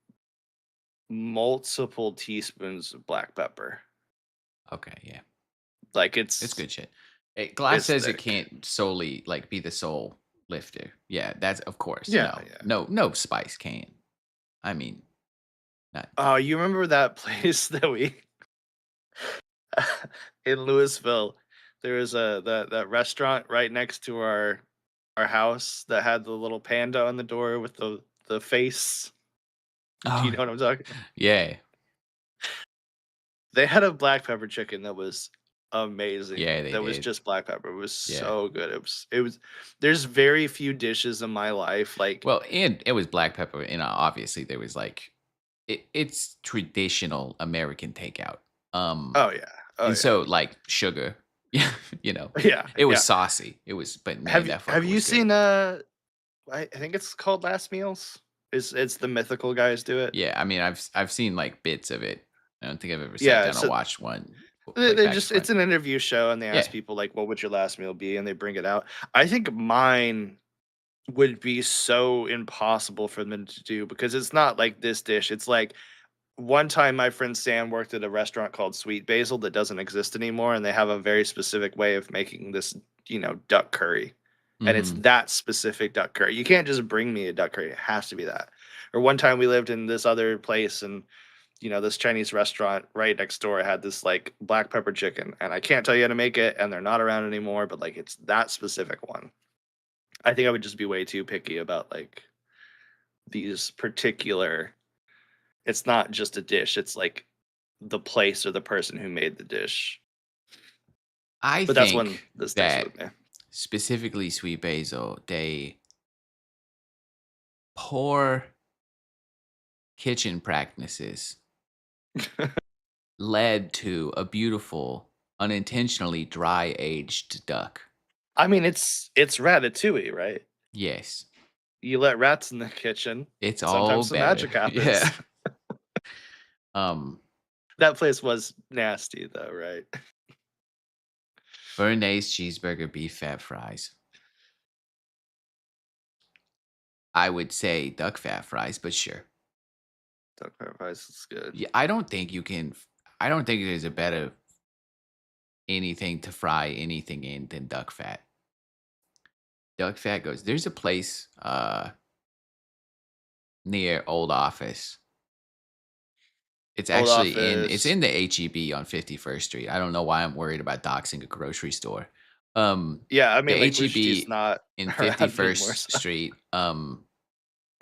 multiple teaspoons of black pepper. Okay, yeah. Like It's it's good shit. Glass it's says it thick. can't solely like be the sole lifter. Yeah, that's of course. Yeah, No. yeah. No spice can. I mean, not Oh, you remember that place that we in Louisville? There was that restaurant right next to our house that had the little panda on the door with the face. Do you Oh, know what I'm talking? yeah. They had a black pepper chicken that was amazing. Yeah, they That was did. just black pepper. It was Yeah. so good. It was there's very few dishes in my life like Well, and it was black pepper, and obviously there was like it's traditional American takeout. oh yeah. Oh And yeah. so like sugar, yeah, Yeah, it was yeah. saucy. It was, but man, Have you that have fucker you was good. seen I think it's called Last Meals? It's the mythical guys do it? Yeah, I mean, I've seen like bits of it. I don't think I've ever sat Yeah, down and so watched one they like they back to just front. it's an interview show and they ask Yeah. people like, "What would your last meal be?" And they bring it out. I think mine would be so impossible for them to do because it's not like this dish. It's like one time my friend Sam worked at a restaurant called Sweet Basil that doesn't exist anymore, and they have a very specific way of making this, duck curry. And it's Mhm. that specific duck curry. You can't just bring me a duck curry. It has to be that. Or one time we lived in this other place and this Chinese restaurant right next door had this like black pepper chicken, and I can't tell you how to make it, and they're not around anymore, but like it's that specific one. I think I would just be way too picky about like these particular it's not just a dish, it's like the place or the person who made the dish. I But that's one think that sticks that with me. specifically sweet basil, they poor kitchen practices led to a beautiful, unintentionally dry aged duck. I mean, it's Ratatouille, right? Yes, You let rats in the kitchen, it's all sometimes some better. magic happens. Yeah. Um, That place was nasty though, right? Bernaise cheeseburger, beef fat fries. I would say duck fat fries, but sure. Duck pepper pies is good. Yeah, I don't think you can. I don't think there's a better anything to fry anything in than duck fat. Duck fat goes. There's a place near Old Office. It's Old actually in. It's Office. in the HEB on 51st Street. I don't know why I'm worried about doxing a grocery store. Yeah, I The mean, like, Rooster Teeth's HEB not in around anymore, 51st so Street.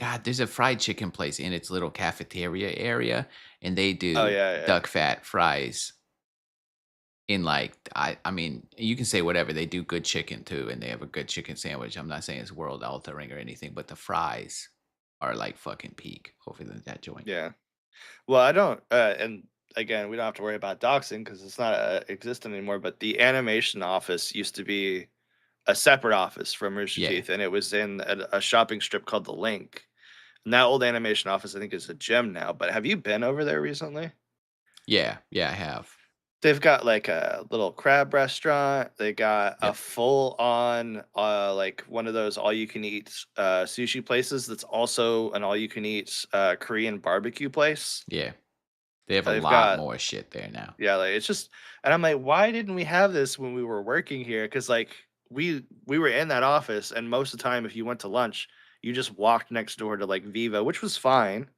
God, there's a fried chicken place in its little cafeteria area, and they Oh do yeah, yeah, duck fat fries in like I mean, you can say whatever. They do good chicken too, and they have a good chicken sandwich. I'm not saying it's world altering or anything, but the fries are like fucking peak over that joint. yeah. Well, I don't, and again, we don't have to worry about doxing because it's not existent anymore. But the animation office used to be a separate office from Rooster Yeah, Teeth, and it was in a shopping strip called the Link. And that old animation office, I think, is a gym now. But have you been over there recently? yeah, yeah. I have. They've got like a little crab restaurant. They got a Yep. full on like one of those all you can eat sushi places that's also an all you can eat Korean barbecue place. Yeah, they have a They've lot got more shit there now. yeah, like it's just and I'm like, why didn't we have this when we were working here? Because like we were in that office and most of the time if you went to lunch, you just walked next door to like Viva, which was fine.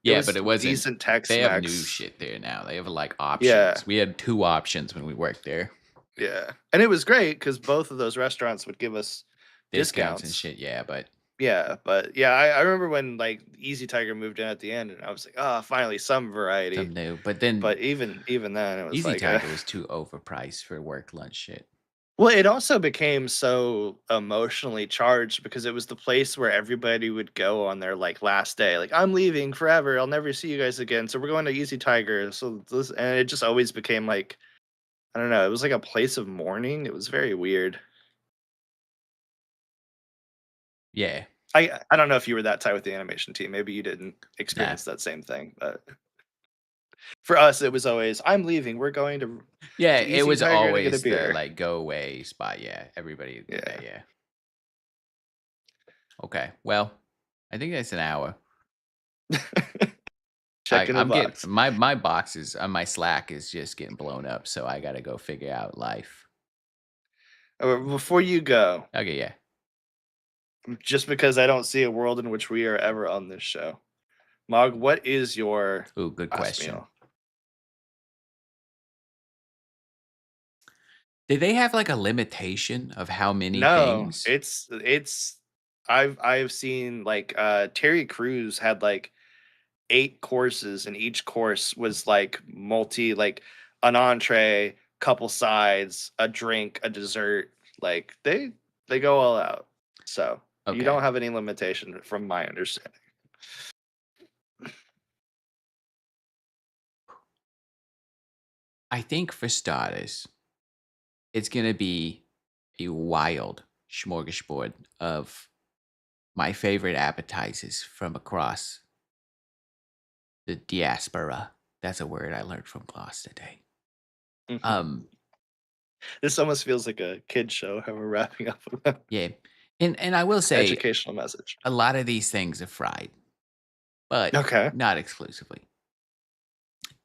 It Yeah, but was it wasn't. decent They have new Tex-Mex. shit there now. They have like Yeah. options. We had 2 options when we worked there. Yeah, and it was great because both of those restaurants would give us Discounts and discounts. shit, yeah, but Yeah, but yeah, I remember when like Easy Tiger moved in at the end, and I was like, "Oh, finally some variety." some new. But then But even then, it was Easy like, Tiger was too overpriced for work lunch shit. well, it also became so emotionally charged because it was the place where everybody would go on their like last day. Like, I'm leaving forever. I'll never see you guys again. So we're going to Easy Tiger. So this, and it just always became like, I don't know. It was like a place of mourning. It was very weird. Yeah, I don't know if you were that tight with the animation team. Maybe you didn't nah. experience that same thing, but for us, it was always, "I'm leaving. We're going Yeah, to it Easy was Tiger to get a always the, beer." like, go away spot, yeah, everybody did that, Yeah. yeah. Okay, well, I think that's an hour. Check in the I'm getting box. my boxes my Slack is just getting blown up, so I gotta go figure out life. Before you go, Okay, yeah. just because I don't see a world in which we are ever on this show, Mog, what is your Ooh, good last question. meal? Did they have, like, a limitation of how many No, things? it's I've seen like Terry Crews had like 8 courses, and each course was like like an entree, couple sides, a drink, a dessert. Like they go all out. So you Okay. don't have any limitation from my understanding. I think for starters, it's gonna be a wild smorgasbord of my favorite appetizers from across the diaspora. That's a word I learned from class today. Mhm. Um, This almost feels like a kid show how we're wrapping up with an yeah, and I will say educational message. a lot of these things are fried, but Okay. not exclusively.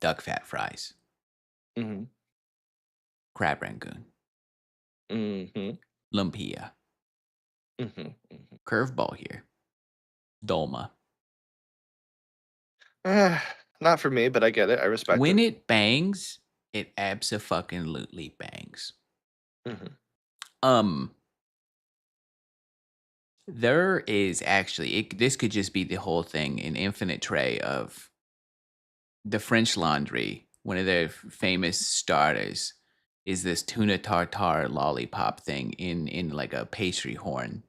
Duck fat fries, Mhm. crab rangoon, Mhm. lumpia, Mhm. Mhm. curveball here, dolma. Not for me, but I get it. I respect When it. it bangs, it abso-fucking-lutely bangs. Mhm. Um, there is actually this could just be the whole thing, an infinite tray of the French Laundry. One of their famous starters is this tuna tartare lollipop thing in like a pastry horn.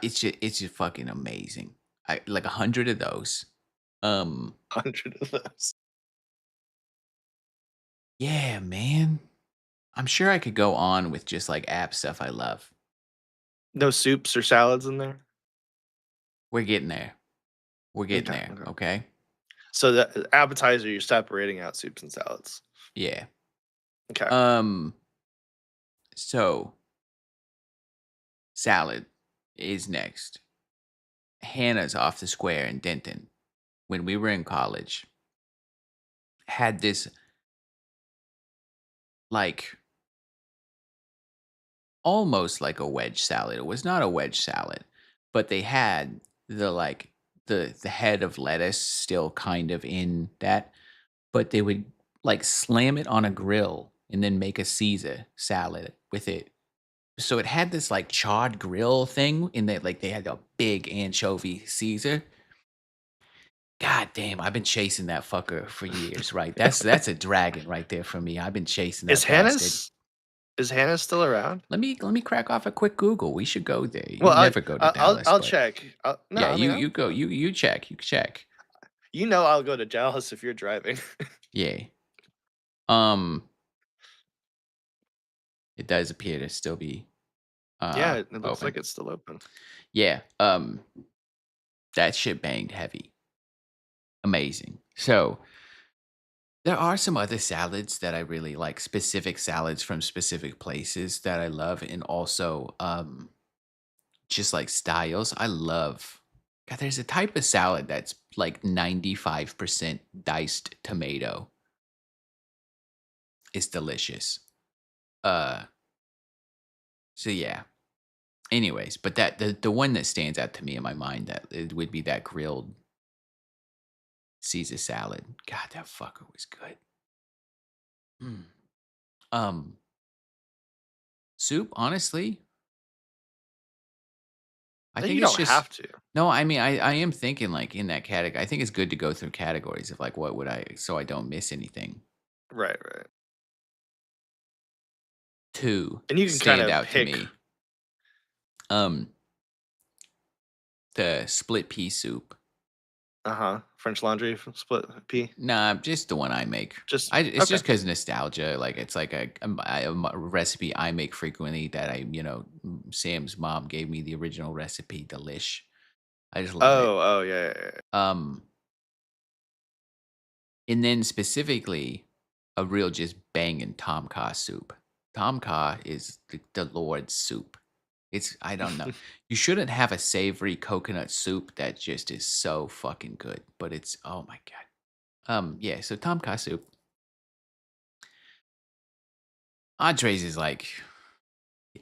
It's just fucking amazing. I like 100 of those. Um, 100 of those. yeah, man. I'm sure I could go on with just like app stuff I love. No soups or salads in there? We're getting there. We're getting Okay, there. okay. Okay. So the appetizer, you're separating out soups and salads. Yeah. Okay. Um. So salad is next. Hannah's off the square in Denton. When we were in college, had this like almost like a wedge salad. It was not a wedge salad, but they had the head of lettuce still kind of in that, but they would like slam it on a grill and then make a Caesar salad with it. so it had this like charred grill thing in that like they had a big anchovy Caesar. God damn, I've been chasing that fucker for years, right? That's a dragon right there for me. I've been chasing Is that bastard. Hannah's is Hannah still around? Let me crack off a quick Google. We should go there. You Well, never go to Dallas, I'll but check. No, yeah, I mean, you go. You check. You check. you know I'll go to Dallas if you're driving. Yeah. Um, it does appear to still be Yeah, it looks open. like it's still open. Yeah. That shit banged heavy. Amazing. So there are some other salads that I really like, specific salads from specific places that I love, and also just like styles. I love God, there's a type of salad that's like 95% diced tomato. It's delicious. Uh so yeah. Anyways, but that the one that stands out to me in my mind that it would be that grilled Caesar salad. God, that fucker was good. Mm. Um Soup, honestly, I think You it's don't just have to. no, I mean, I am thinking like in that category. I think it's good to go through categories of like what would I so I don't miss anything. Right, right. 2 And you can kind stand of out to pick, me. Um, the split pea soup. French laundry split pea. Nah, just the one I make. Just It's okay. just because nostalgia. Like it's like a recipe I make frequently that Sam's mom gave me the original recipe. Delish. I just love it. Oh, yeah, yeah, yeah. Um, And then specifically, a real just banging Tom Kha soup. Tom Kha is the Lord's soup. It's I don't know. You shouldn't have a savory coconut soup that just is so fucking good, but it's oh my god. Yeah, so Tom Kha soup. Entrees is like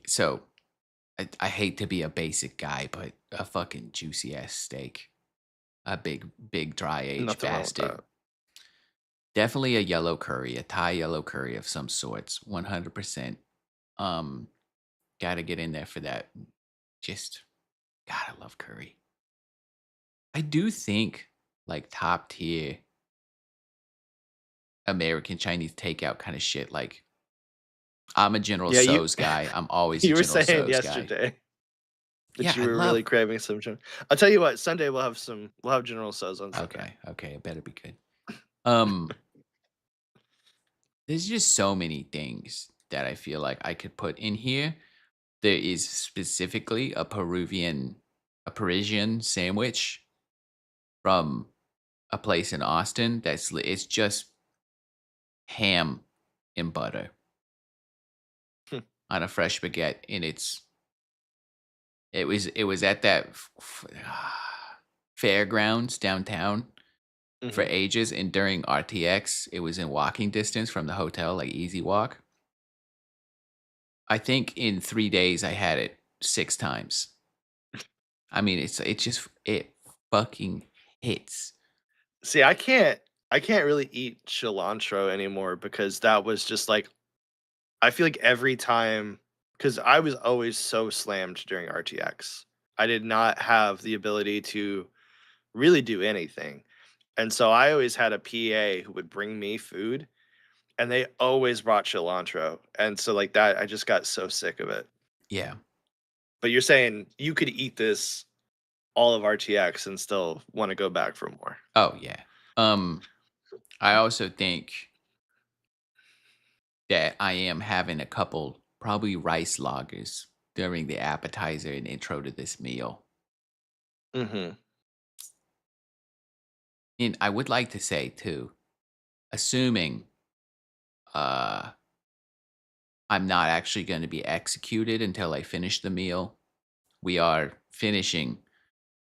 so I hate to be a basic guy, but a fucking juicy ass steak. A big dry aged Nothing wrong with bastard. that. Definitely a yellow curry, a Thai yellow curry of some sorts, 100%. Um, Gotta get in there for that. Just, God, I love curry. I do think like top tier American Chinese takeout kind of shit. Like, I'm a General Yeah, Tso's guy. I'm always a you were General saying Tso's guy. yesterday that Yeah, you I were really love. craving some I'll tell you what, Sunday we'll have General Tso's on Sunday. Okay, it better be good. Um, there's just so many things that I feel like I could put in here. There is specifically a Parisian sandwich from a place in Austin it's just ham and butter on a fresh baguette, and it was at that fairgrounds downtown for Mhm. ages, and during RTX, it was in walking distance from the hotel, like easy walk. I think in 3 days I had it 6 times. I mean, it's just it fucking hits. See, I can't really eat cilantro anymore because that was just like I feel like every time because I was always so slammed during RTX. I did not have the ability to really do anything. And so I always had a PA who would bring me food and they always brought cilantro. And so like that I just got so sick of it. Yeah. But you're saying you could eat this all of RTX and still want to go back for more. Oh, yeah. Um, I also think that I am having a couple probably rice lagers during the appetizer and intro to this meal. Mhm. And I would like to say too, assuming uh I'm not actually going to be executed until I finish the meal, we are finishing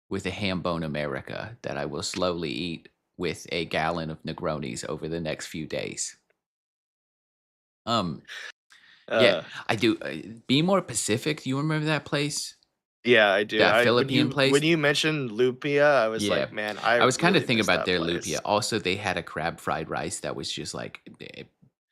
with a ham bone America that I will slowly eat with a gallon of Negronis over the next few days. Um, yeah, Uh I do. Be More Pacific. Do you remember that place? Yeah, I do. That I Philippine when place? you mentioned lupia, I was Yeah. like, "Man, I I was kinda really thinking miss about that their lupia. place." Also, they had a crab fried rice that was just, like,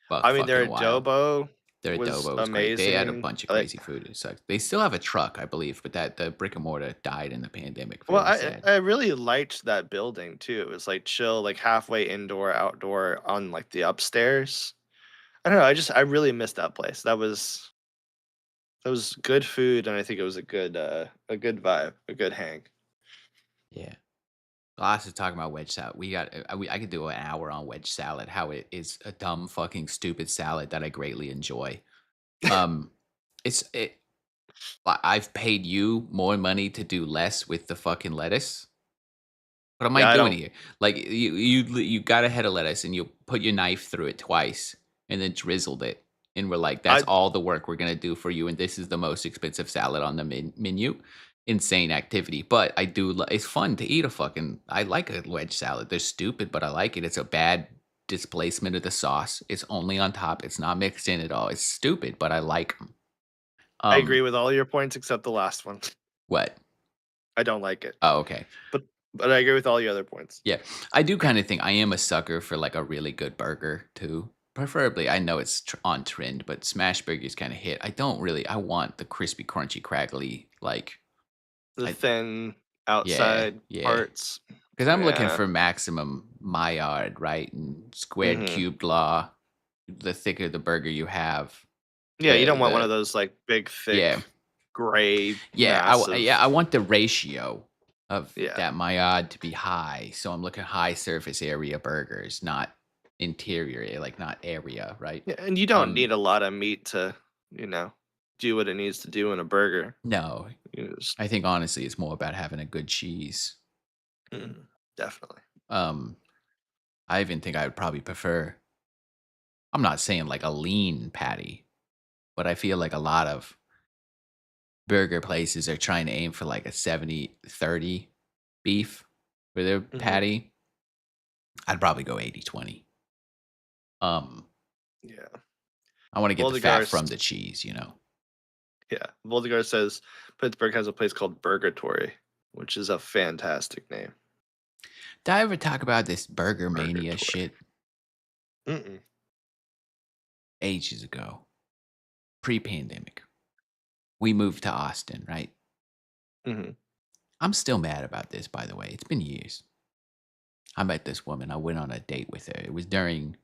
buck I mean, fucking their wild. adobo. Their was adobo was great. They had a amazing. bunch of crazy food. It sucked. They still have a truck, I believe, but that the brick and mortar died in the pandemic. Well, Very sad. I really liked that building too. It was like chill, like halfway indoor, outdoor on like the upstairs. I don't know. I really missed that place. That was good food, and I think it was a good vibe, a good hang. Yeah. Glass is talking about wedge salad. I could do an hour on wedge salad. How it is a dumb, fucking, stupid salad that I greatly enjoy. Um, it's it. I've paid you more money to do less with the fucking lettuce. What am I Yeah, I doing don't. here? Like you got a head of lettuce and you put your knife through it twice and then drizzled it. And we're like, that's I all the work we're gonna do for you. And this is the most expensive salad on the menu. Insane activity, but I do. It's fun to eat a fucking. I like a wedge salad. They're stupid, but I like it. It's a bad displacement of the sauce. It's only on top. It's not mixed in at all. It's stupid, but I like them. I agree Um, with all your points except the last one. what? I don't like it, Oh, okay. but I agree with all your other points. Yeah, I do kinda think I am a sucker for, like, a really good burger too. Preferably, I know it's on trend, but smash burgers kinda hit. I want the crispy, crunchy, crackly, like, The I thin yeah, outside yeah. parts. Because 'Cause I'm looking Yeah. for maximum Maillard, right, and squared Mhm. cubed law. The thicker the burger you have, Yeah, you don't want one the of those, like, big, yeah. thick, gray, Yeah, massive. I want the ratio of Yeah. that Maillard to be high, so I'm looking high surface area burgers, not interior, like, not area, right? Yeah, and you don't Um, need a lot of meat to, you know, do what it needs to do in a burger. no, You just I think honestly it's more about having a good cheese. definitely. Um, I even think I would probably prefer I'm not saying like a lean patty, but I feel like a lot of burger places are trying to aim for like a 70-30 beef for their Mhm. patty. I'd probably go 80-20. Um, Yeah. I wanna get the fat from Voldegarst the cheese, you know? yeah, Voldegarst says Pittsburgh has a place called Burgatory, which is a fantastic name. Did I ever talk about this burger mania Burgatory. shit Mm-mm. ages ago, pre-pandemic? We moved to Austin, right? Mhm. I'm still mad about this, by the way. It's been years. I met this woman. I went on a date with her. It was during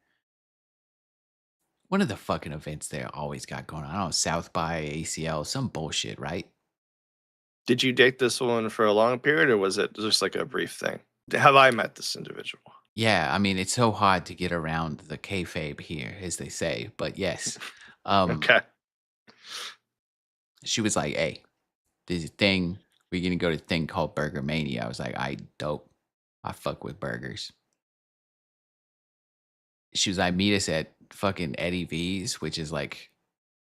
one of the fucking events they always got going on. I don't know, South by ACL, some bullshit, right? Did you date this one for a long period, or was it just like a brief thing? Have I met this individual? Yeah, I mean, it's so hard to get around the kayfabe here, as they say. But yes, um, Okay. she was like, "Hey, there's a thing. We're gonna go to a thing called Burger Mania." I was like, "I dope. I fuck with burgers." She was like, "Meet us at fucking Eddie V's, which is like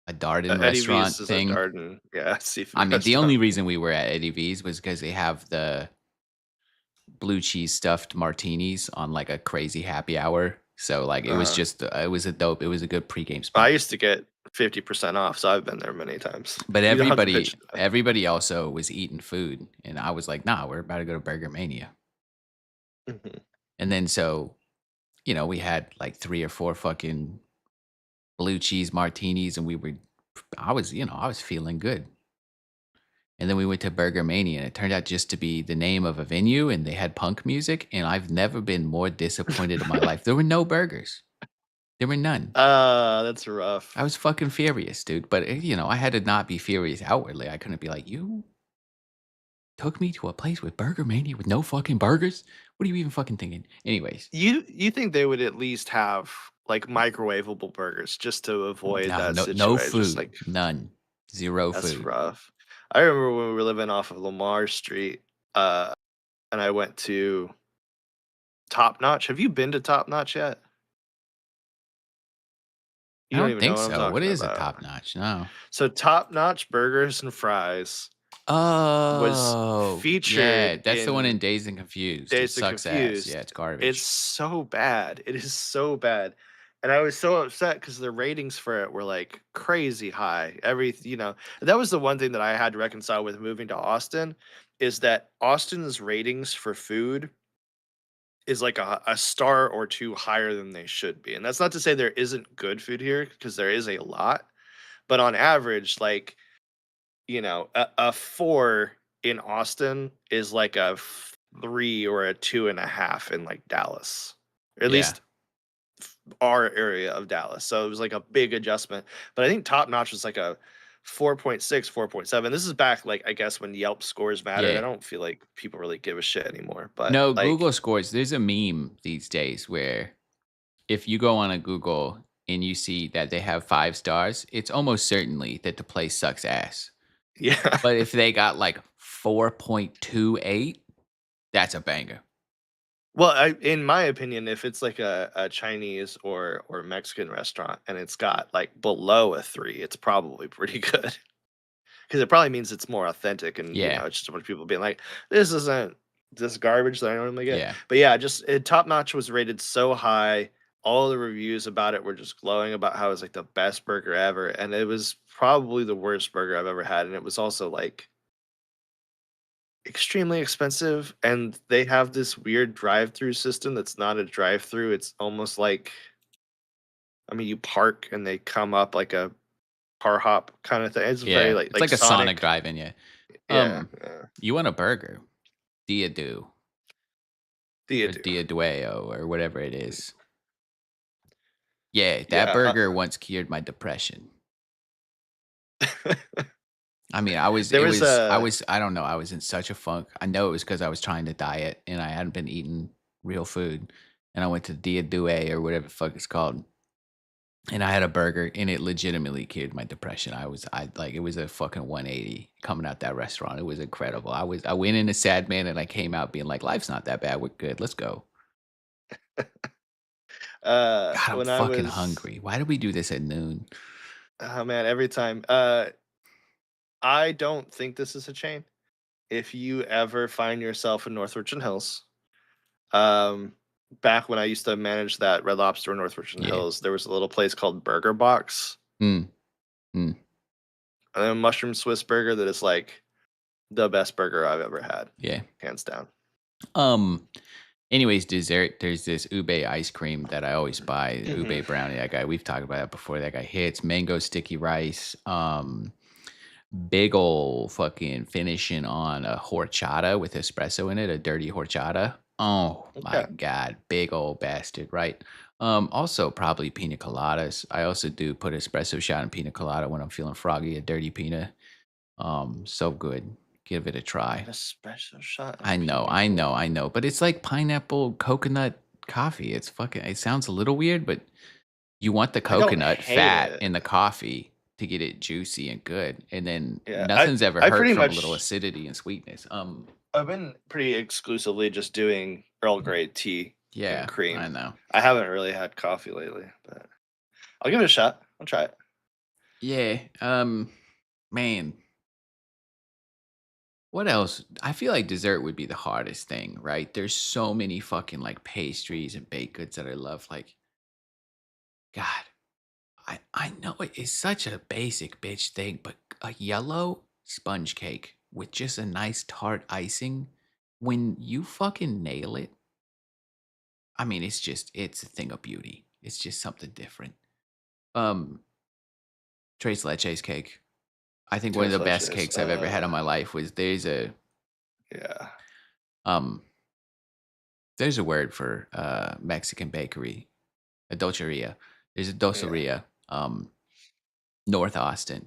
a Darden Eddie V's restaurant is a thing." Darden, yeah, I seafood mean, the restaurant. only reason we were at Eddie V's was because they have the blue cheese stuffed martinis on like a crazy happy hour. So like it was Uh-huh. just it was a dope. It was a good pregame I spot. used to get 50% off, so I've been there many times. But You don't have to pitch it. everybody also was eating food, and I was like, "Nah, we're about to go to Burger Mania." Mhm. And then so we had like 3 or 4 fucking blue cheese martinis, and I was feeling good. And then we went to Burger Mania, and it turned out just to be the name of a venue, and they had punk music, and I've never been more disappointed in my life. There were no burgers. There were none. That's I rough. was fucking furious, dude. But I had to not be furious outwardly. I couldn't be like, "You took me to a place with Burger Mania with no fucking burgers? What are you even fucking thinking?" Anyways, You think they would at least have, like, microwavable burgers just to avoid no, that no situation, just food, like, none, zero that's food. rough. I remember when we were living off of Lamar Street, uh, and I went to Top Notch. Have you been to Top Notch yet? I You don't don't even know think what I'm so. What talking is a about. top notch? No. So Top Notch Burgers and Fries was Oh, yeah, featured that's the one in in Dazed and Confused. It Dazed and sucks ass. Yeah, Confused. it's It's garbage. so bad. It is so bad. And I was so upset because the ratings for it were like crazy high. That was the one thing that I had to reconcile with moving to Austin is that Austin's ratings for food is like a star or two higher than they should be. And that's not to say there isn't good food here because there is a lot. but on average, like, a 4 in Austin is like a 3 or a 2.5 in like Dallas, or at Yeah. least our area of Dallas. So it was like a big adjustment. But I think top notch was like a 4.6, 4.7. This is back, like, I guess, when Yelp scores mattered. I Yeah. don't feel like people really give a shit anymore. But No, like, Google scores. There's a meme these days where if you go on a Google and you see that they have 5 stars, it's almost certainly that the place sucks ass. yeah. But if they got like 4.28, that's a banger. Well, in my opinion, if it's like a Chinese or Mexican restaurant and it's got like below a 3, it's probably pretty good. Because it probably means it's more authentic, and Yeah. it's just a bunch of people being like, "This isn't this garbage that I normally get." Yeah. But yeah, just Top Notch was rated so high. All the reviews about it were just glowing about how it was like the best burger ever, and it was probably the worst burger I've ever had, and it was also like extremely expensive. And they have this weird drive-through system that's not a drive-through. It's almost like, I mean, you park and they come up like a car hop kind of thing. It's very Yeah. like It's like a Sonic Sonic. drive-in, yeah. Yeah, yeah. You want a burger? Dia do You or do. Dia Dueo or whatever it is. Yeah, that Yeah. burger once cured my depression. I mean, There was a I don't know, I was in such a funk. I know it was because I was trying to diet and I hadn't been eating real food. And I went to Dia Due or whatever the fuck it's called. And I had a burger and it legitimately cured my depression. I like it was a fucking 180 coming out that restaurant. It was incredible. I went in a sad man and I came out being like, life's not that bad. We're good. Let's go. God, I'm when I fucking was hungry. Why do we do this at noon? oh man, every time. I don't think this is a chain. If you ever find yourself in North Richland Hills, um, back when I used to manage that Red Lobster in North Richland Yeah. Hills, there was a little place called Burger Box, Mm, mm, and a mushroom Swiss burger that is like the best burger I've ever had, yeah. hands down. Um. Anyways, dessert. There's this ube ice cream that I always buy. Hmm. Ube brownie. That guy. We've talked about that before. That guy hits mango sticky rice. Big ol' fucking finishing on a horchata with espresso in it. A dirty horchata. Oh my Okay. god, big old bastard, right? Also probably pina coladas. I also do put espresso shot in pina colada when I'm feeling froggy. A dirty pina. So good. Give it a An try. espresso shot and I a know, pina I know, colada. I know, but it's like pineapple coconut coffee. It's fucking it sounds a little weird, but you want the I don't coconut hate fat it. in the coffee to get it juicy and good, and then Yeah, nothing's ever I hurt pretty from a little much acidity and sweetness. I've been pretty exclusively just doing Earl Grey tea and Yeah, I cream. know. I haven't really had coffee lately, but I'll give it a shot. I'll try it. Yeah, man, what else? I feel like dessert would be the hardest thing, right? There's so many fucking like pastries and baked goods that I love. Like, God, I know it's such a basic bitch thing, but a yellow sponge cake with just a nice tart icing, when you fucking nail it, I mean, it's a thing of beauty. It's just something different. Um, Tres Leches cake. I think one of Tres the best leches. cakes I've ever had in my life was Yeah, um there's a word for Mexican bakery, a doceria. There's a yeah, doceria, North Austin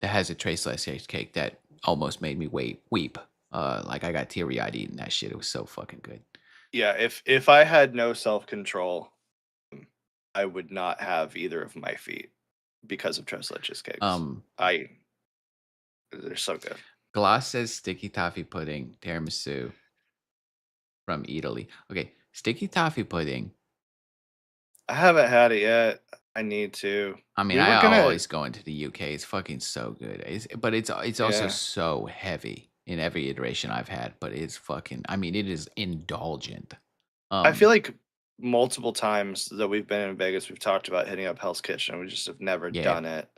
that has a Tres Leches cake that almost made me weep. Like I got teary eyed eating that shit. It was so fucking good. yeah. If I had no self control, I would not have either of my feet because of tres leches cakes. Um, I They're so good. Gloss says sticky toffee pudding, tiramisu from Italy. Okay, sticky toffee pudding. I haven't had it yet. I need to. I mean, We were I gonna, always go into the UK. It's fucking so good. But it's also yeah. so heavy in every iteration I've had. But it's fucking. I mean, it is indulgent. I feel Um, like multiple times that we've been in Vegas, we've talked about hitting up Hell's Kitchen. We just have never yeah, done it.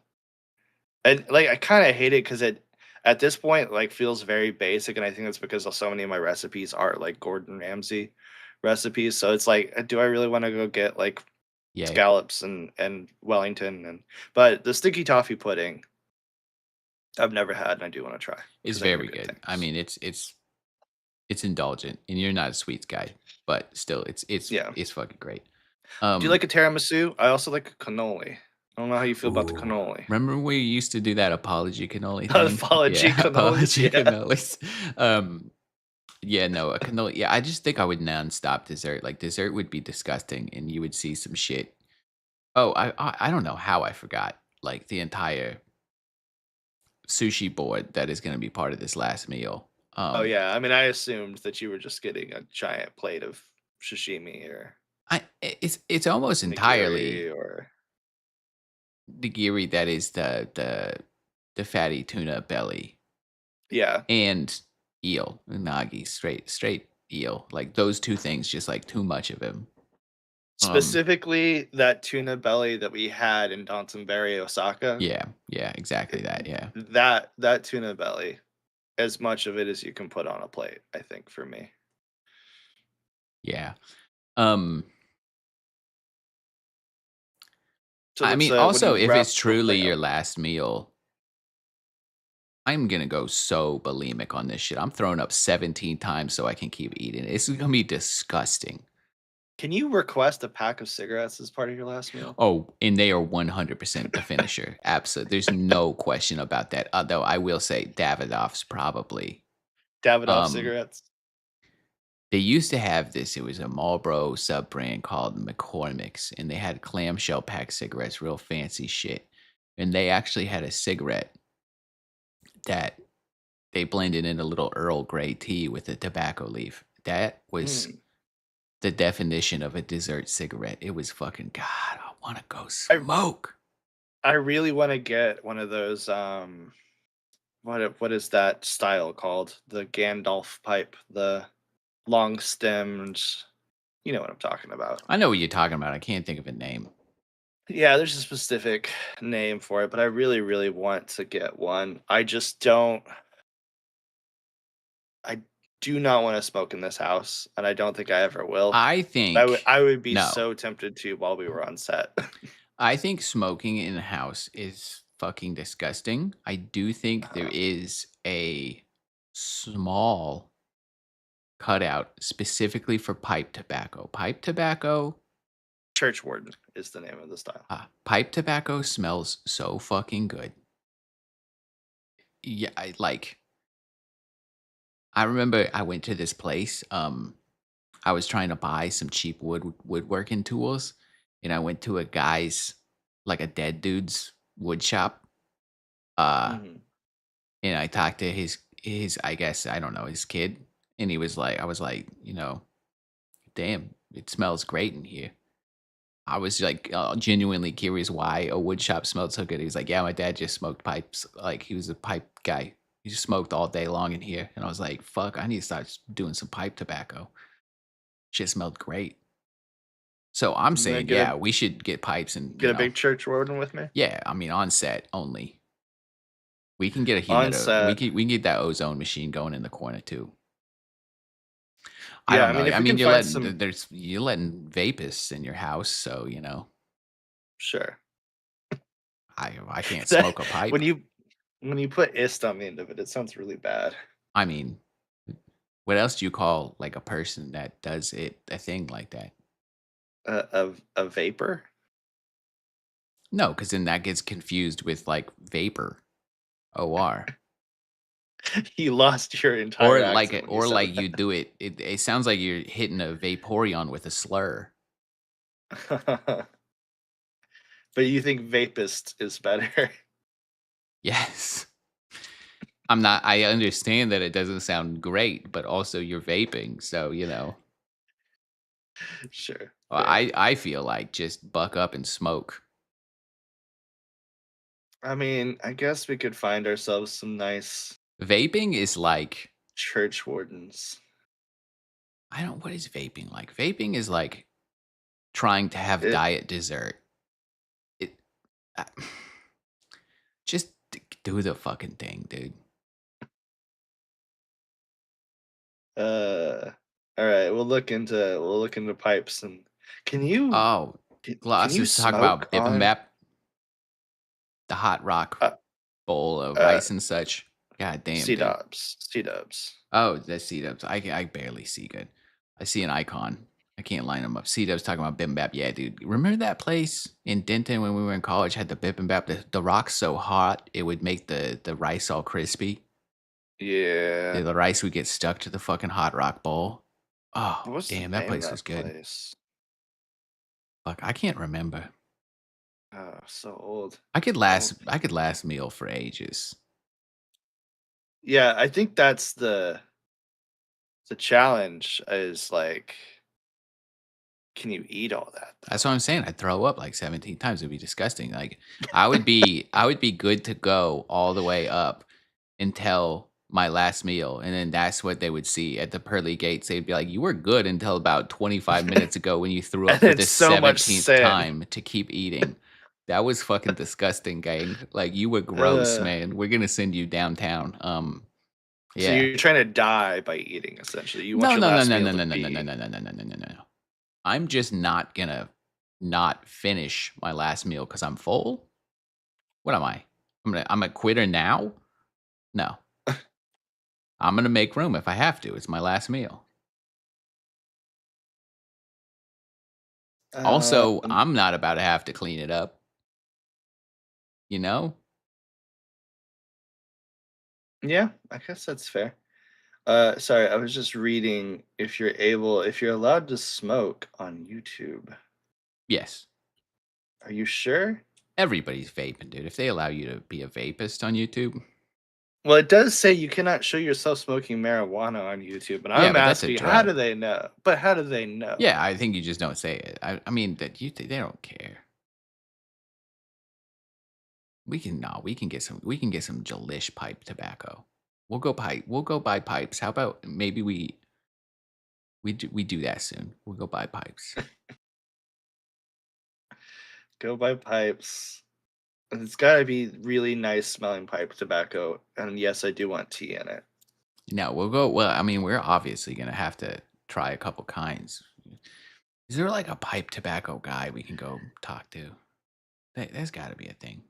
And like I kind of hate it because it at this point like feels very basic, and I think that's because so many of my recipes are like Gordon Ramsay recipes. So it's like, do I really want to go get like Yeah, scallops and Wellington but the sticky toffee pudding I've never had and I do want to try it's because I hear very good good. I things. mean, it's indulgent, and you're not a sweets guy, but still, Yeah. it's fucking great. Do you Um, like a tiramisu? I also like a cannoli. I don't know how you feel about the ooh, cannoli. remember we used to do that apology cannoli thing? Apology Yeah, cannolis, apology yeah. cannolis. Um, yeah, no, a cannoli. Yeah, I just think I would non-stop dessert. Like dessert would be disgusting, and you would see some shit. Oh, I don't know how I forgot like the entire sushi board that is going to be part of this last meal. Oh, yeah, I mean, I assumed that you were just getting a giant plate of sashimi or It's almost nigiri entirely or the giri that is the fatty tuna belly yeah. and eel unagi straight eel, like those two things, just like too much of him. Um, Specifically, that tuna belly that we had in Downtonbury, Osaka, yeah, yeah, eh, exactly that. Yeah, that tuna belly, as much of it as you can put on a plate, I think, for me. yeah. Um, So I what's, mean, what do also you if wrap it's the truly plate your up? last meal, I'm gonna go so bulimic on this shit. I'm throwing up 17 times so I can keep eating. It's gonna be disgusting. Can you request a pack of cigarettes as part of your last meal? Oh, and they are 100% the finisher. Absolutely. There's no question about that. Although I will say Davidoff's probably. Davidoff Um, cigarettes? they used to have this. It was a Marlboro sub brand called McCormick's, and they had clamshell pack cigarettes, real fancy shit. And they actually had a cigarette that they blended in a little Earl Grey tea with a tobacco leaf. That was Mm. the definition of a dessert cigarette. It was fucking God. I want to go I smoke. I really wanna get one of those, what is that style called? The Gandalf pipe, the long stemmed, you know what I'm talking about. I know what you're talking about. I can't think of a name. Yeah, there's a specific name for it, but I really, really want to get one. I do not wanna smoke in this house, and I don't think I ever will. I I would think I would be no. so tempted to while we were on set. I think smoking in a house is fucking disgusting. I do think there Uh-huh. is a small cutout specifically for pipe tobacco. Church warden is the name of the style. Pipe tobacco smells so fucking good. Yeah, I remember I went to this place. I was trying to buy some cheap woodworking tools, and I went to a guy's, like a dead dude's wood shop. Uh, Mhm. and I talked to his I guess I don't know his kid, and he was like, I was like, damn, it smells great in here. I was like genuinely curious why a wood shop smelled so good. He was like, yeah, my dad just smoked pipes. Like he was a pipe guy. He just smoked all day long in here, and I was like, fuck, I need to start doing some pipe tobacco. Shit smelled great. So I'm I'm gonna saying, yeah, we should get pipes and, get a big church warden with me. yeah, I mean, on set only. We can get a On humidifier. set. We can get that ozone machine going in the corner too. I Yeah, don't I know. mean, if I we mean, can find some you're letting vapists in your house, so sure. I can't That smoke a pipe. when you put "ist" on the end of it, it sounds really bad. I mean, what else do you call like a person that does a thing like that? A vapor? No, because then that gets confused with like vapor, or You lost your entire accent when you or said like you do it. It sounds like you're hitting a Vaporeon with a slur. that. But you think "vapist" is better? Yes. I'm not I understand that it doesn't sound great, but also you're vaping, so, Sure, fair. I feel like just buck up and smoke. I mean, I guess we could find ourselves some nice Vaping is like church wardens. I don't what is vaping like? Vaping is like trying to have It diet dessert. It uh, just do the fucking thing, dude. uh, all right, we'll look into pipes and can you Oh, Can you Colossus talk smoke about on bibimbap, the hot rock uh, bowl of uh rice and such. God damn, dude. C-dubs? C-dubs. Oh, that's C-dubs. I barely see good. I see an icon. I can't line them up. C-dubs talking about bibimbap. Yeah, dude. Remember that place in Denton when we were in college had the bibimbap? The rock's so hot it would make the rice all crispy. Yeah. The rice would get stuck to the fucking hot rock bowl. Oh, What's the damn, that name of place was that good. place? Fuck, I can't remember. Oh, so old. I Oh, could last meal for ages. yeah, I think that's the challenge is like, can you eat all that That's though? what I'm saying. I'd throw up like 17 times. It'd be disgusting. Like I would be good to go all the way up until my last meal. And then that's what they would see at the pearly gates. They'd be like, you were good until about 25 minutes ago when you threw And up for it's the so much 17th sin. time to keep eating. That was fucking disgusting, gang. Like you were gross, Uh, man. We're gonna send you downtown. so Yeah. you're trying to die by eating essentially. You want No, your no, no, last no, meal no, to no, no, no, no, be no, no, no, no, no, no, no. I'm just not gonna not finish my last meal because I'm full. What am I? I'm a quitter now? No. I'm gonna make room if I have to. It's my last meal. Also, um I'm not about to have to clean it up, you know? yeah, I guess that's fair. Sorry, I was just reading if you're allowed to smoke on YouTube. Yes. Are you sure? Everybody's vaping, dude. If they allow you to be a vapist on YouTube, Well, it does say you cannot show yourself smoking marijuana on YouTube, and yeah, I'm but that's a asking, how do drug. they know? But how do they know? Yeah, I think you just don't say it. I mean that you they don't care. We can no, we can get some Jalish pipe tobacco. We'll go buy pipes. How about maybe we do that soon. We'll go buy pipes. Go buy pipes. And it's gotta be really nice smelling pipe tobacco. And yes, I do want tea in it. No, we'll go well, I mean, we're obviously gonna have to try a couple kinds. Is there like a pipe tobacco guy we can go talk to? There's got to be a thing.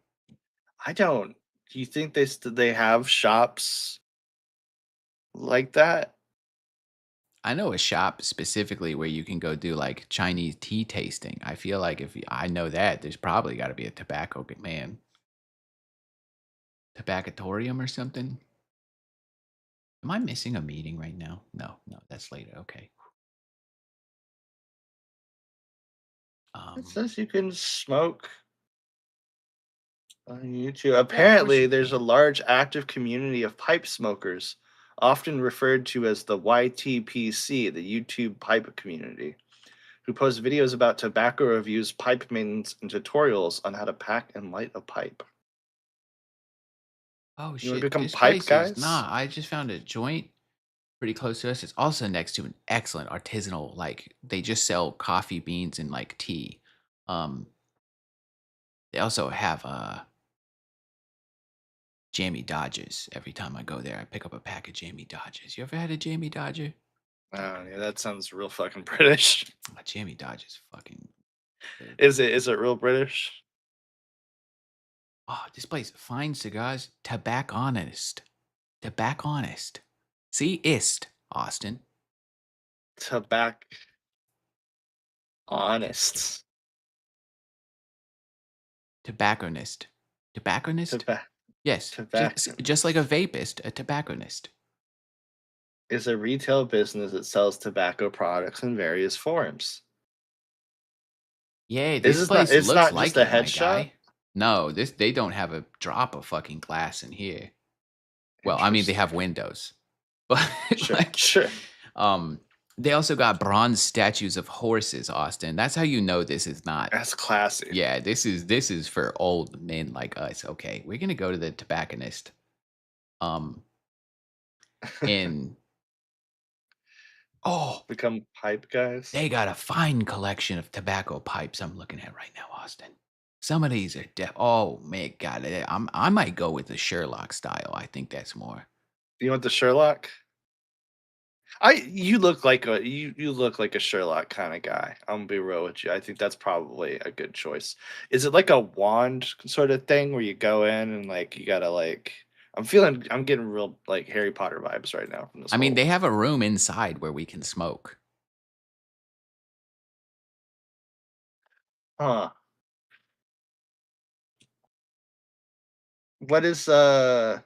I don't. Do you think they have shops like that? I know a shop specifically where you can go do like Chinese tea tasting. I feel like I know that, there's probably got to be a man, tobaccatorium or something. Am I missing a meeting right now? No, no, that's later. Okay. It Um, says you can smoke on YouTube. yeah, of course Apparently, you there's a can. large active community of pipe smokers, often referred to as the YTPC, the YouTube pipe community, who post videos about tobacco reviews, pipe maintenance, and tutorials on how to pack and light a pipe. Oh You want shit, to become this pipe place is guys? nah. I just found a joint pretty close to us. It's also next to an excellent artisanal, like they just sell coffee beans and like tea. Um, they also have Jammy Dodgers. Every time I go there, I pick up a pack of Jammy Dodgers. You ever had a Jammy Dodger? Oh, yeah, that sounds real fucking British. Jammy Dodgers fucking good. Is it real British? Oh, this place, fine cigars, tobacconist. Tobacconist. See, ist, Austin. Tobacco honest. Tobacconist. Tobacconist? Tobacco Yes, just like a tobacconist vapist, a tobacconist. is a retail business that sells tobacco products in various forms. Yeah, Is this this not place it's looks not just like a it, head my shop? guy. No, this they don't have a drop of fucking glass in here. Well, I mean, they Interesting. have windows, but Sure, like, sure. um, they also got bronze statues of horses, Austin. That's how you know this is not. That's classy. Yeah, this is for old men like us. Okay, we're gonna go to the tobacconist. Um, in oh, Become pipe guys. they got a fine collection of tobacco pipes. I'm looking at right now, Austin. Some of these are oh man, God, I might go with the Sherlock style. I think that's more. You want the Sherlock? You look like you look like a Sherlock kind of guy. I'm gonna be real with you. I think that's probably a good choice. Is it like a wand sort of thing where you go in and like you gotta like? I'm getting real like Harry Potter vibes right now from this I mean, they whole. have a room inside where we can smoke. Huh. What is uh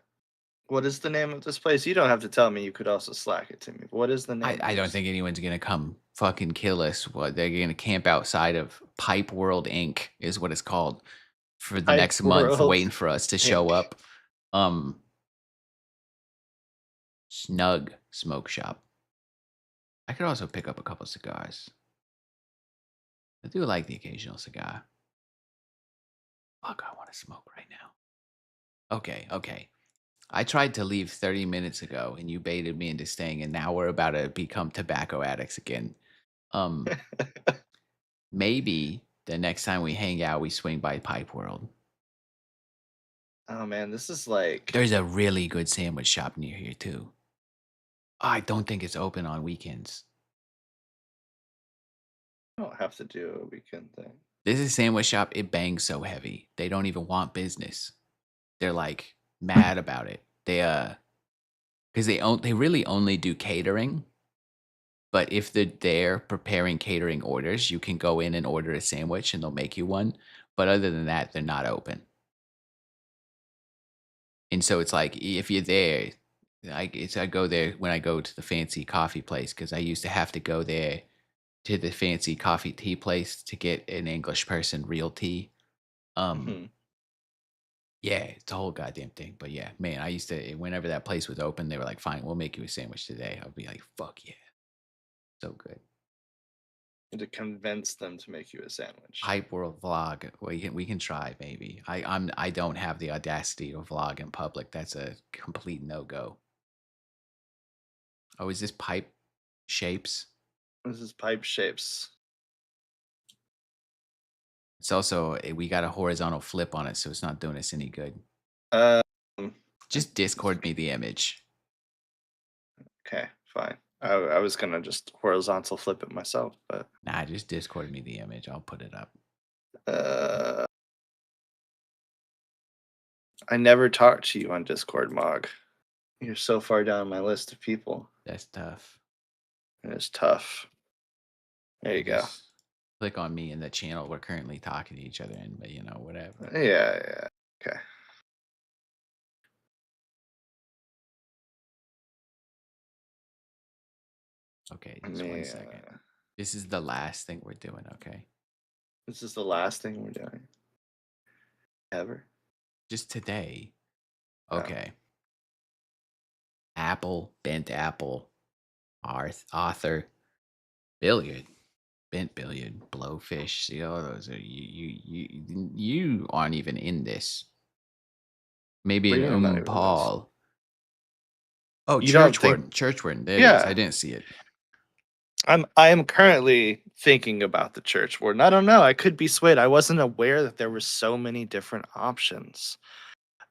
what is the name of this place? You don't have to tell me. You could also Slack it to me. What is the name of I don't this? think anyone's gonna come fucking kill us. What they're gonna camp outside of Pipe World Inc. is what it's called for the Hype next month, World waiting for us to show Inc. up. Um, Snug Smoke Shop. I could also pick up a couple cigars. I do like the occasional cigar. Fuck, I want to smoke right now. Okay, okay. I tried to leave 30 minutes ago and you baited me into staying, and now we're about to become tobacco addicts again. Um, Maybe the next time we hang out, we swing by Pipe World. Oh man, this is like There's a really good sandwich shop near here too. I don't think it's open on weekends. I don't have to do a weekend thing. This is a sandwich shop. It bangs so heavy. They don't even want business. They're like mad about it. Because they really only do catering. But if they're there preparing catering orders, you can go in and order a sandwich and they'll make you one. But other than that, they're not open. And so it's like if you're there, I go there when I go to the fancy coffee place because I used to have to go there to the fancy coffee tea place to get an English person real tea. Um, Mhm. yeah, it's a whole goddamn thing. But yeah, man, I used to whenever that place was open, they were like, "Fine, we'll make you a sandwich today." I'll be like, "Fuck yeah, so good." And to convince them to make you a sandwich. Hype World vlog. We can try maybe. I don't have the audacity to vlog in public. That's a complete no go. Oh, is this pipe shapes? This is pipe shapes. It's also we got a horizontal flip on it, so it's not doing us any good. Um, Just Discord me the image. okay, fine. I was gonna just horizontal flip it myself, but Nah, just Discord me the image. I'll put it up. uh, I never talked to you on Discord, Mog. You're so far down my list of people. That's tough. And it's tough. There You you go. just click on me in the channel we're currently talking to each other in, but whatever. Yeah, yeah. Okay. Okay, Let just one me. second. This is the last thing we're doing, okay? This is the last thing we're doing ever. Just today. Oh, Okay. Apple, bent apple, author, billiard, bent billiard, blowfish. See, all those are you aren't even in this. Maybe what do an you mean I'm not even in this? Paul. Oh, You don't think? church word. There it is. I Yeah, didn't see it. I am currently thinking about the church warden. I don't know. I could be swayed. I wasn't aware that there were so many different options.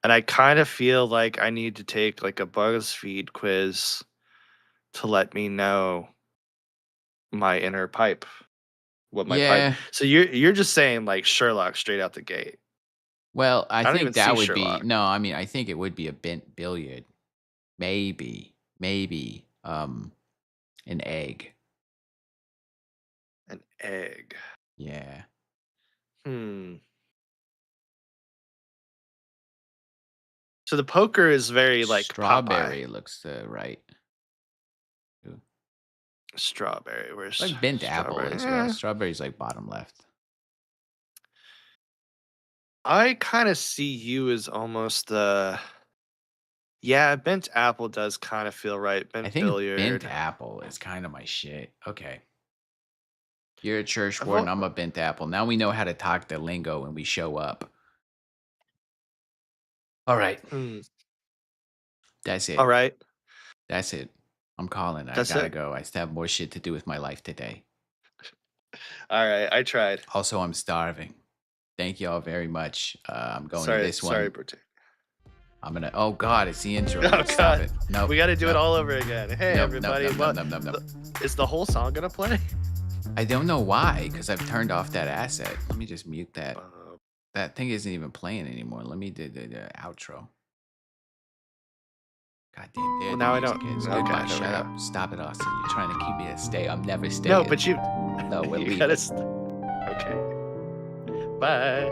And I kind of feel like I need to take like a BuzzFeed quiz to let me know my inner pipe, what my pipe. Yeah. So you're just saying like Sherlock straight out the gate. Well, I I don't even think see that would be Sherlock. no. I mean, I think it would be a bent billiard. Maybe an egg. An egg. Yeah. Hmm. So the poker is very like Popeye. Strawberry looks right. Ooh. Strawberry. Where's Like bent apple strawberry? as well. Strawberry's like bottom left. I kind of see you as almost the yeah, bent apple does kind of feel right. I Bent think bent billiard. apple is kind of my shit. Okay. You're a church I've warden. I'm a al- bent apple. Now we know how to talk the lingo when we show up. All right. hmm. That's All it. right, That's it. I'm calling. I that's gotta it. go. I still have more shit to do with my life today. All right, I tried. Also, I'm starving. Thank you all very much. I'm going to Sorry, this sorry, one. Bertie. I'm gonna. Oh God, it's the intro. Oh Stop God, it. Nope. we got to do it Nope. all over again. Hey Nope. Nope. everybody, Nope. Nope. what Nope. Nope. Nope. is the whole song gonna play? I don't know why, because I've turned off that asset. Let me just mute that. Uh, That thing isn't even playing anymore. Let me do the outro. God damn, there well, the now I music don't. is. Okay, Goodbye. there we Shut go. up. Stop it, Austin. You're trying to keep me to stay. I'm never staying. No, but you. No, we're you leaving. gotta. Okay. Bye.